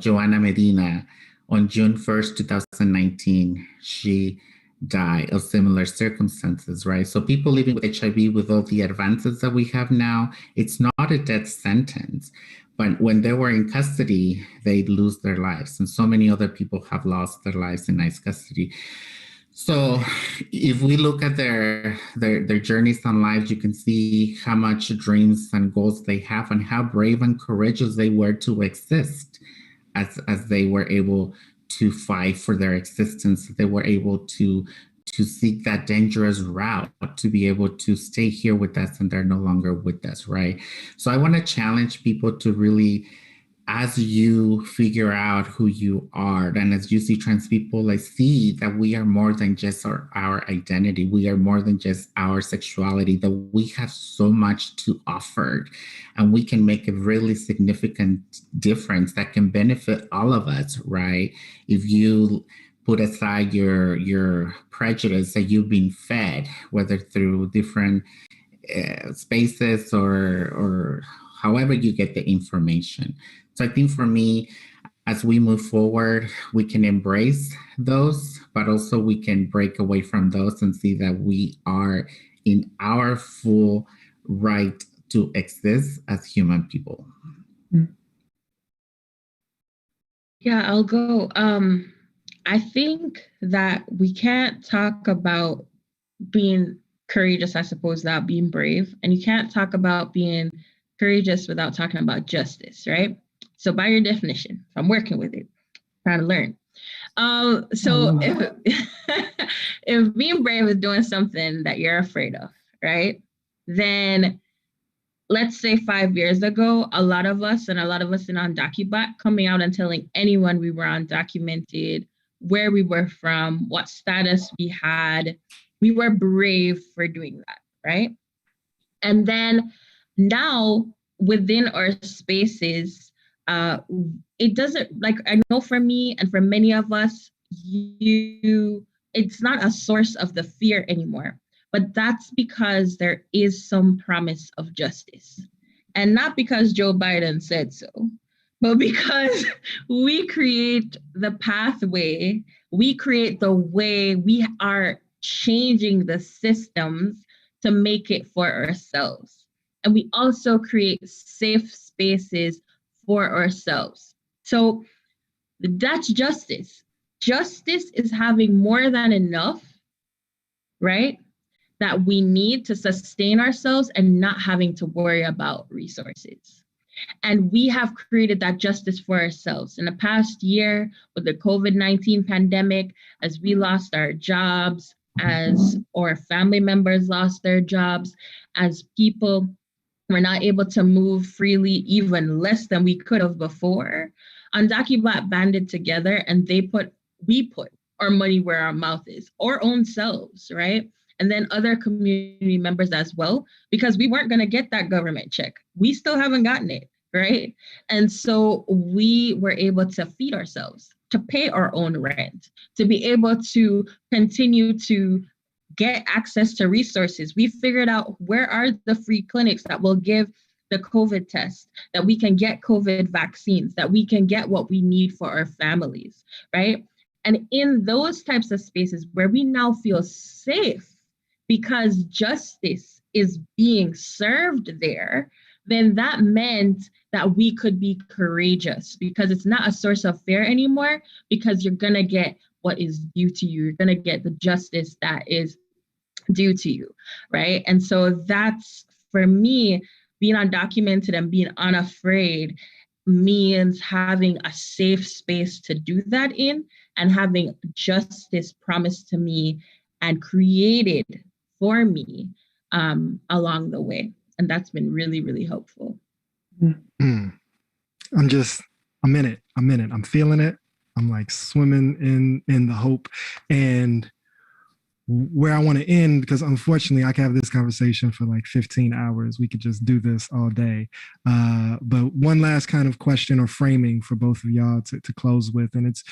Joanna Medina, on June 1st, 2019, she died of similar circumstances, right? So people living with HIV, with all the advances that we have now, it's not a death sentence. But when they were in custody, they lose their lives. And so many other people have lost their lives in ICE custody. So if we look at their journeys on life, you can see how much dreams and goals they have and how brave and courageous they were to exist as they were able to fight for their existence. They were able to seek that dangerous route to be able to stay here with us, and they're no longer with us, right? So I want to challenge people to really, as you figure out who you are, and as you see trans people, I see that we are more than just our identity. We are more than just our sexuality, that we have so much to offer, and we can make a really significant difference that can benefit all of us, right? If you put aside your prejudice that you've been fed, whether through different spaces or however you get the information. So I think for me, as we move forward, we can embrace those, but also we can break away from those and see that we are in our full right to exist as human people. Yeah, I'll go. I think that we can't talk about being courageous, I suppose, without being brave. And you can't talk about being courageous without talking about justice, right? So by your definition, if I'm working with it, trying to learn. So if being brave is doing something that you're afraid of, right? Then let's say 5 years ago, a lot of us in Undocumented coming out and telling anyone we were undocumented, where we were from, what status we had, we were brave for doing that, right? And then now within our spaces, It doesn't, like, I know for me and for many of us, it's not a source of the fear anymore, but that's because there is some promise of justice. And not because Joe Biden said so, but because we create the pathway, we create the way, we are changing the systems to make it for ourselves. And we also create safe spaces for ourselves. So that's justice. Justice is having more than enough, right, that we need to sustain ourselves and not having to worry about resources. And we have created that justice for ourselves. In the past year with the COVID-19 pandemic, as we lost our jobs, as our family members lost their jobs, as people were not able to move freely, even less than we could have before, UndocuBlack banded together and we put our money where our mouth is, our own selves, right? And then other community members as well, because we weren't going to get that government check. We still haven't gotten it, right? And so we were able to feed ourselves, to pay our own rent, to be able to continue to get access to resources. We figured out where are the free clinics that will give the COVID test, that we can get COVID vaccines, that we can get what we need for our families, right? And in those types of spaces where we now feel safe because justice is being served there, then that meant that we could be courageous, because it's not a source of fear anymore, because you're going to get what is due to you. You're going to get the justice that is due to you, right? And so that's, for me, being undocumented and being unafraid means having a safe space to do that in, and having justice promised to me and created for me along the way. And that's been really, really helpful. I'm in it. I'm feeling it. I'm like swimming in the hope. And where I want to end, because unfortunately I can have this conversation for like 15 hours. We could just do this all day. But one last kind of question or framing for both of y'all to close with. And it's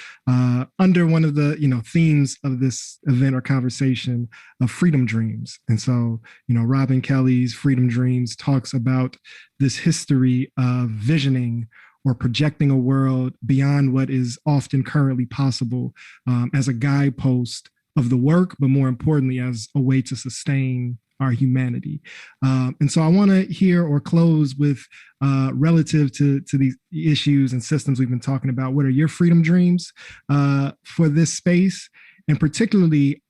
under one of the, themes of this event or conversation of freedom dreams. And so, Robin Kelly's Freedom Dreams talks about this history of visioning or projecting a world beyond what is often currently possible as a guidepost of the work, but more importantly, as a way to sustain our humanity. And so I want to hear or close with, relative to these issues and systems we've been talking about, what are your freedom dreams for this space? And particularly,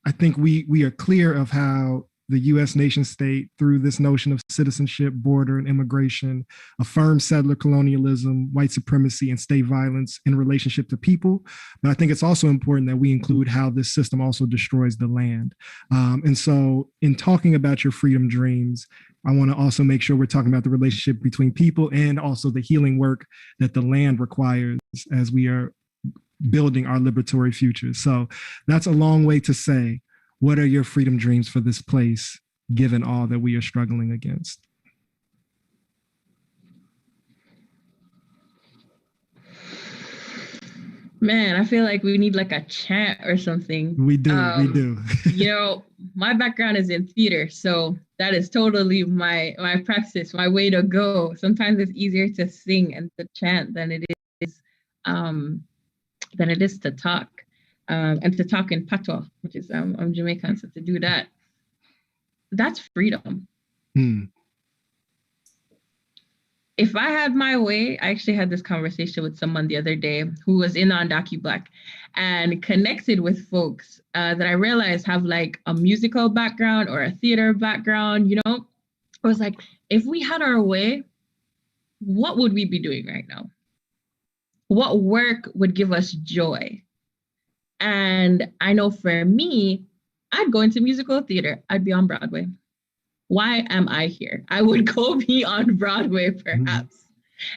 I think we are clear of how the U.S. nation state, through this notion of citizenship, border, and immigration, affirms settler colonialism, white supremacy, and state violence in relationship to people. But I think it's also important that we include how this system also destroys the land. And so in talking about your freedom dreams, I want to also make sure we're talking about the relationship between people and also the healing work that the land requires as we are building our liberatory futures. So that's a long way to say, what are your freedom dreams for this place, given all that we are struggling against? Man, I feel like we need like a chant or something. We do. My background is in theater, so that is totally my practice, my way to go. Sometimes it's easier to sing and to chant than it is to talk. And to talk in patois, which is I'm Jamaican, so to do that's freedom. If I had my way, I actually had this conversation with someone the other day who was in UndocuBlack and connected with folks that I realized have like a musical background or a theater background. I was like, if we had our way, what would we be doing right now? What work would give us joy? And I know for me, I'd go into musical theater. I'd be on Broadway. Why am I here? I would go be on Broadway, perhaps.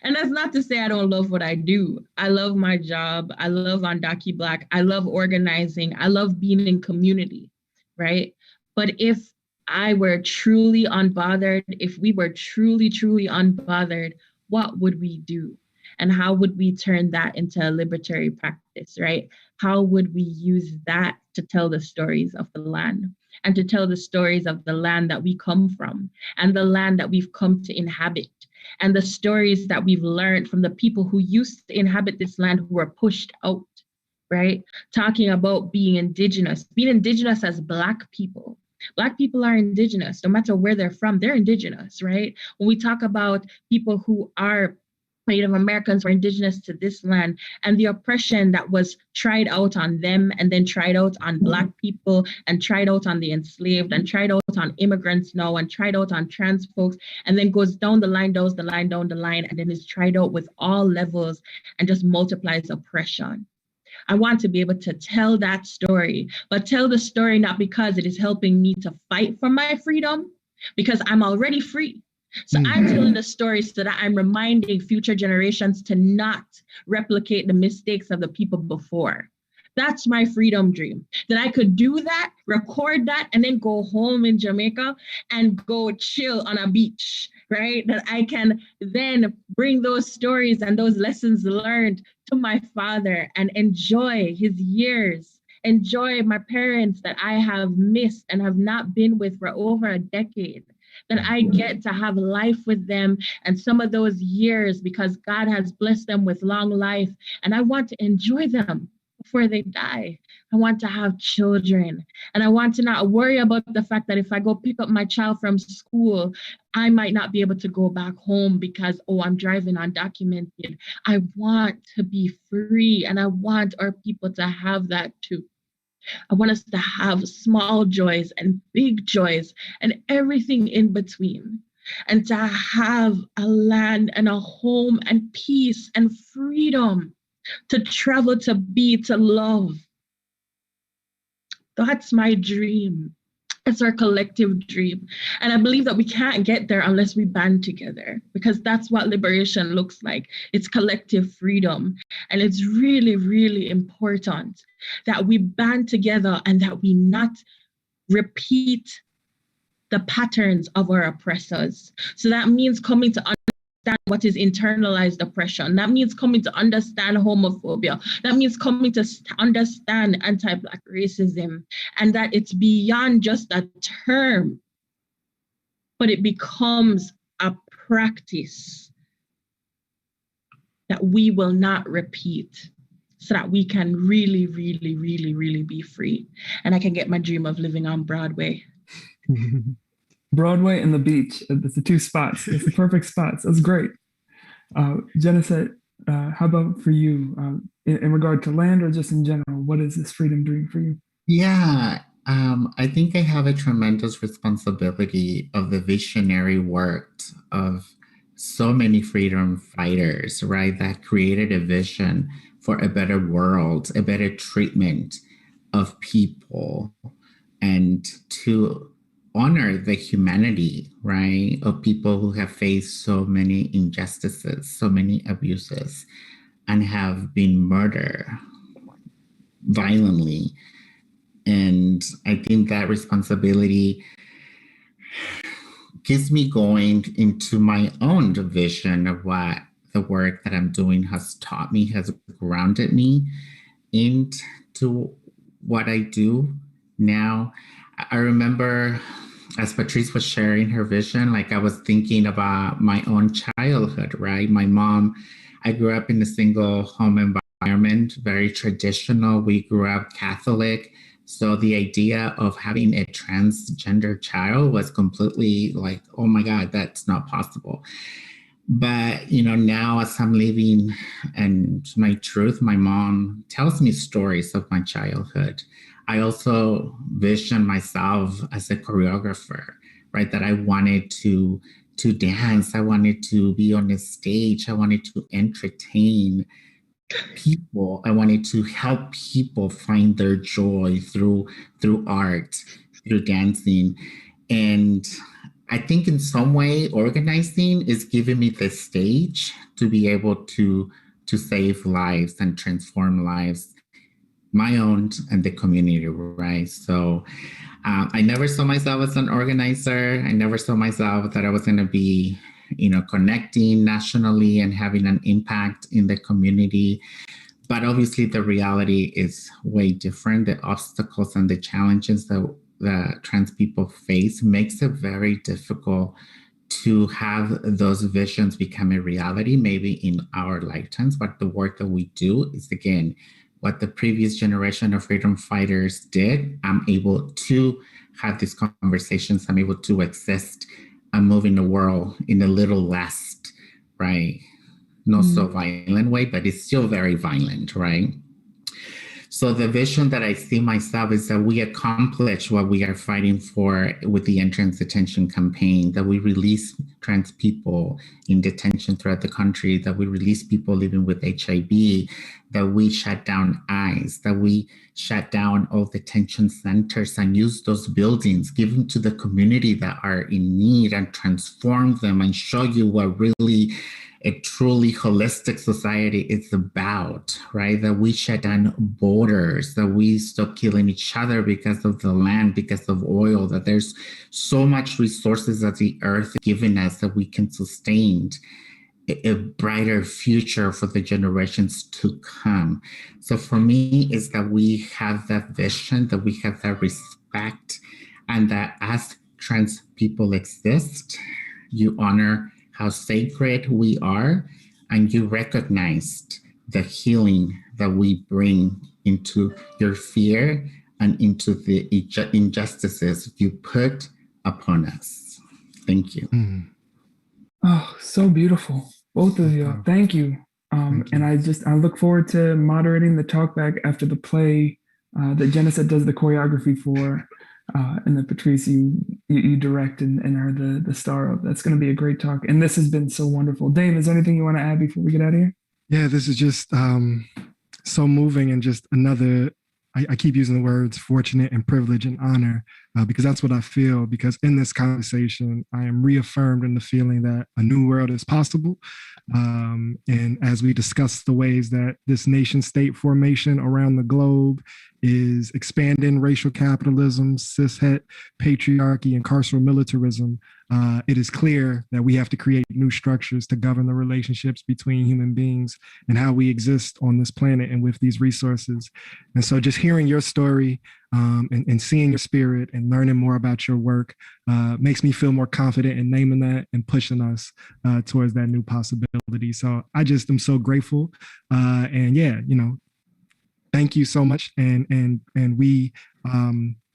And that's not to say I don't love what I do. I love my job. I love UndocuBlack. I love organizing. I love being in community, right? But if I were truly unbothered, if we were truly, truly unbothered, what would we do? And how would we turn that into a liberatory practice, right? How would we use that to tell the stories of the land and to tell the stories of the land that we come from and the land that we've come to inhabit and the stories that we've learned from the people who used to inhabit this land who were pushed out, right? Talking about being indigenous as Black people. Black people are indigenous, no matter where they're from, they're indigenous, right? When we talk about people who are Native Americans were indigenous to this land and the oppression that was tried out on them and then tried out on Black people and tried out on the enslaved and tried out on immigrants now and tried out on trans folks and then goes down the line, down the line, and then is tried out with all levels and just multiplies oppression. I want to be able to tell that story, but tell the story not because it is helping me to fight for my freedom, because I'm already free. So I'm telling the story so that I'm reminding future generations to not replicate the mistakes of the people before. That's my freedom dream, that I could do that, record that, and then go home in Jamaica and go chill on a beach, right? That I can then bring those stories and those lessons learned to my father and enjoy his years, enjoy my parents that I have missed and have not been with for over a decade. That I get to have life with them and some of those years because God has blessed them with long life. And I want to enjoy them before they die. I want to have children. And I want to not worry about the fact that if I go pick up my child from school, I might not be able to go back home because, I'm driving undocumented. I want to be free. And I want our people to have that too. I want us to have small joys and big joys and everything in between, and to have a land and a home and peace and freedom to travel, to be, to love. That's my dream. It's our collective dream. And I believe that we can't get there unless we band together, because that's what liberation looks like. It's collective freedom. And it's really, really important that we band together and that we not repeat the patterns of our oppressors. So that means coming to understand what is internalized oppression. That means coming to understand homophobia. That means coming to understand anti-Black racism, and that it's beyond just a term, but it becomes a practice that we will not repeat, so that we can really, really, really, really be free. And I can get my dream of living on Broadway. Broadway and the beach. That's the two spots. It's the perfect spots. That's great. Geneset, how about for you in regard to land or just in general? What is this freedom dream for you? Yeah, I think I have a tremendous responsibility of the visionary work of so many freedom fighters, right, that created a vision for a better world, a better treatment of people, and to honor the humanity, right, of people who have faced so many injustices, so many abuses, and have been murdered violently. And I think that responsibility gets me going into my own vision of what the work that I'm doing has taught me, has grounded me into what I do now. I remember as Patrice was sharing her vision, like I was thinking about my own childhood, right? My mom, I grew up in a single home environment, very traditional. We grew up Catholic. So the idea of having a transgender child was completely like, oh my God, that's not possible. But, now as I'm living and my truth, my mom tells me stories of my childhood. I also vision myself as a choreographer, right? That I wanted to dance. I wanted to be on a stage. I wanted to entertain people. I wanted to help people find their joy through art, through dancing. And I think in some way organizing is giving me the stage to be able to save lives and transform lives, my own and the community, right? So I never saw myself as an organizer. I never saw myself that I was going to be connecting nationally and having an impact in the community. But obviously the reality is way different. The obstacles and the challenges that trans people face makes it very difficult to have those visions become a reality, maybe in our lifetimes. But the work that we do is, again, what the previous generation of freedom fighters did. I'm able to have these conversations. I'm able to exist and move in the world in a little less, right? Not so violent way, but it's still very violent, right? So the vision that I see myself is that we accomplish what we are fighting for with the Entrance Detention Campaign, that we release trans people in detention throughout the country, that we release people living with HIV, that we shut down ICE, that we shut down all detention centers and use those buildings, give them to the community that are in need and transform them and show you what really a truly holistic society is about, right? That we shut down borders, that we stop killing each other because of the land, because of oil, that there's so much resources that the earth is giving us that we can sustain a brighter future for the generations to come. So for me, is that we have that vision, that we have that respect, and that as trans people exist, you honor how sacred we are, and you recognized the healing that we bring into your fear and into the injustices you put upon us. Thank you. Oh, so beautiful. Both of you. Thank you. And I look forward to moderating the talkback after the play that Jenna said does the choreography for. And that Patrice, you direct and are the star of. That's going to be a great talk. And this has been so wonderful. Dame, is there anything you want to add before we get out of here? Yeah, this is just so moving, and just another, I keep using the words fortunate and privilege and honor, because that's what I feel. Because in this conversation, I am reaffirmed in the feeling that a new world is possible. And as we discuss the ways that this nation state formation around the globe is expanding racial capitalism, cishet, patriarchy, and carceral militarism, it is clear that we have to create new structures to govern the relationships between human beings and how we exist on this planet and with these resources. And so just hearing your story and seeing your spirit and learning more about your work makes me feel more confident in naming that and pushing us towards that new possibility. So I just am so grateful. And yeah, thank you so much. And we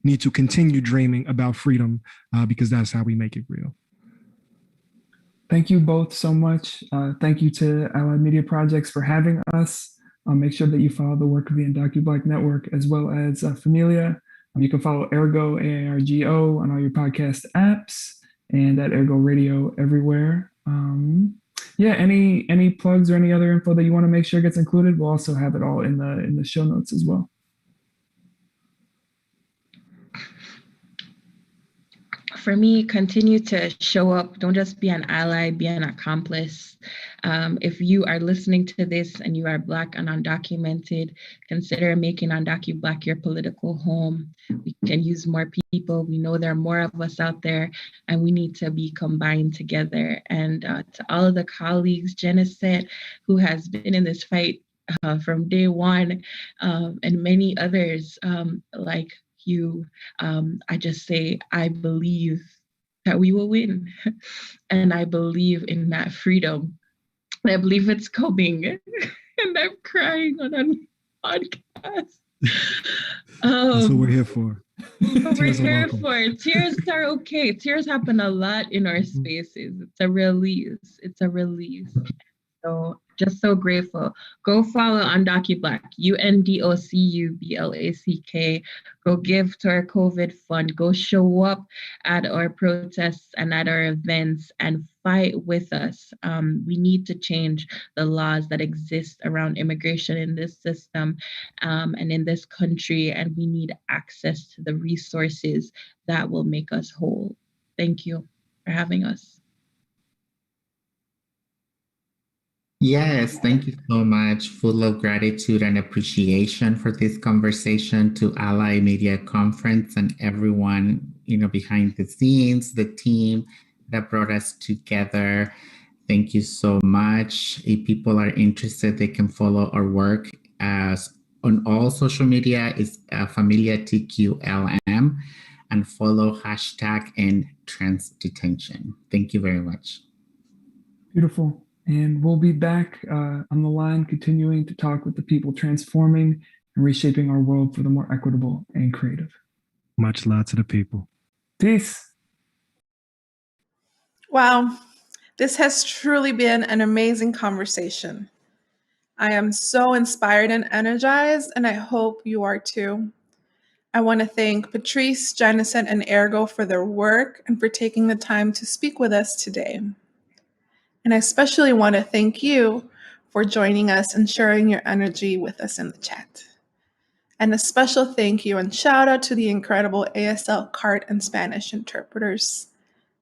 need to continue dreaming about freedom because that's how we make it real. Thank you both so much. Thank you to Allied Media Projects for having us. Make sure that you follow the work of the UndocuBlack Network as well as Familia. You can follow AirGo, AirGo, on all your podcast apps and at AirGo Radio everywhere. Yeah, any plugs or any other info that you want to make sure gets included? We'll also have it all in the show notes as well. For me, continue to show up. Don't just be an ally, be an accomplice. If you are listening to this and you are Black and undocumented, consider making UndocuBlack your political home. We can use more people. We know there are more of us out there, and we need to be combined together. And to all of the colleagues, Jenna said, who has been in this fight from day one, and many others like you, I just say, I believe that we will win. And I believe in that freedom. I believe it's coming. And I'm crying on a podcast. That's what we're here for. What we're here for. Tears are okay. Tears happen a lot in our spaces. It's a release. It's a release. So just so grateful. Go follow UndocuBlack, UNDOCUBLACK. Go give to our COVID fund. Go show up at our protests and at our events and fight with us. We need to change the laws that exist around immigration in this system and in this country. And we need access to the resources that will make us whole. Thank you for having us. Yes, thank you so much. Full of gratitude and appreciation for this conversation, to Allied Media Conference and everyone, behind the scenes, the team, that brought us together. Thank you so much. If people are interested, they can follow our work as on all social media is Familia TQLM, and follow hashtag and trans detention. Thank you very much. Beautiful. And we'll be back on the line, continuing to talk with the people transforming and reshaping our world for the more equitable and creative. Much love to the people. Peace. Wow, this has truly been an amazing conversation. I am so inspired and energized, and I hope you are too. I want to thank Patrice, Janison, and AirGo for their work and for taking the time to speak with us today. And I especially want to thank you for joining us and sharing your energy with us in the chat. And a special thank you and shout out to the incredible ASL CART and Spanish interpreters.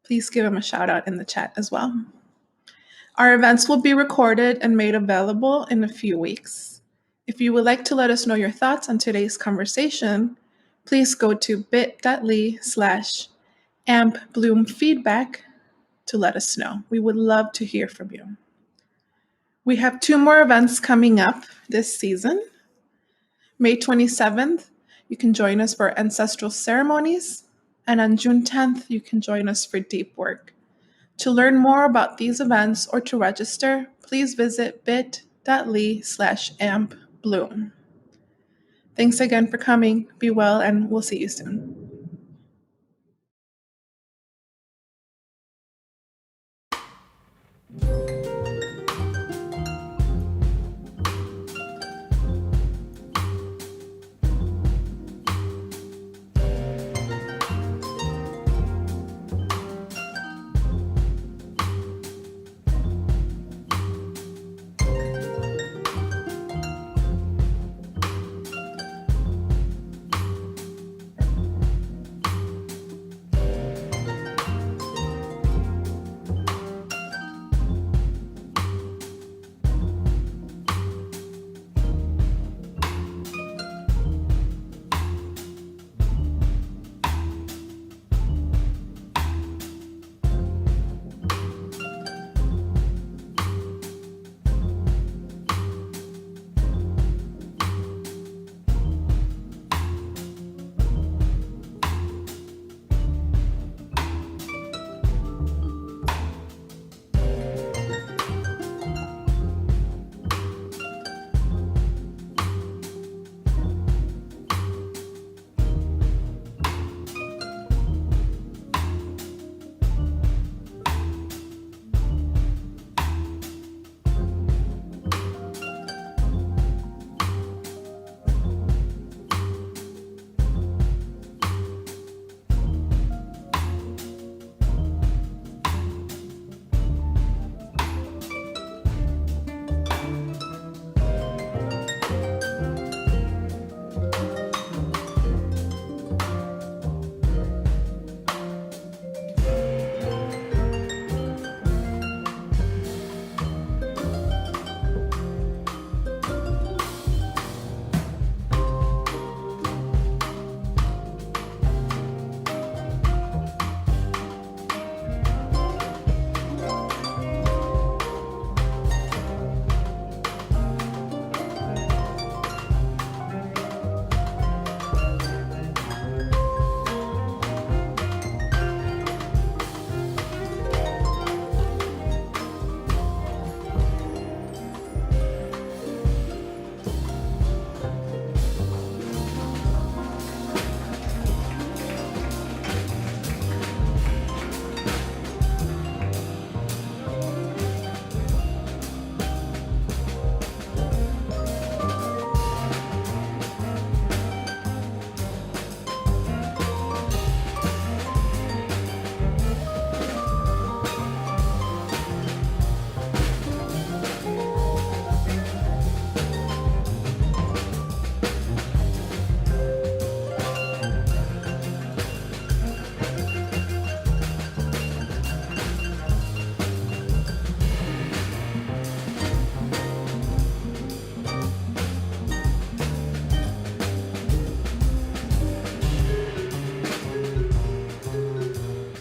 Please give them a shout out in the chat as well. Our events will be recorded and made available in a few weeks. If you would like to let us know your thoughts on today's conversation, please go to bit.ly/ampbloomfeedback to let us know. We would love to hear from you. We have 2 more events coming up this season. May 27th, you can join us for ancestral ceremonies, and on June 10th, you can join us for deep work. To learn more about these events or to register, please visit bit.ly/ampbloom. Thanks again for coming. Be well, and we'll see you soon.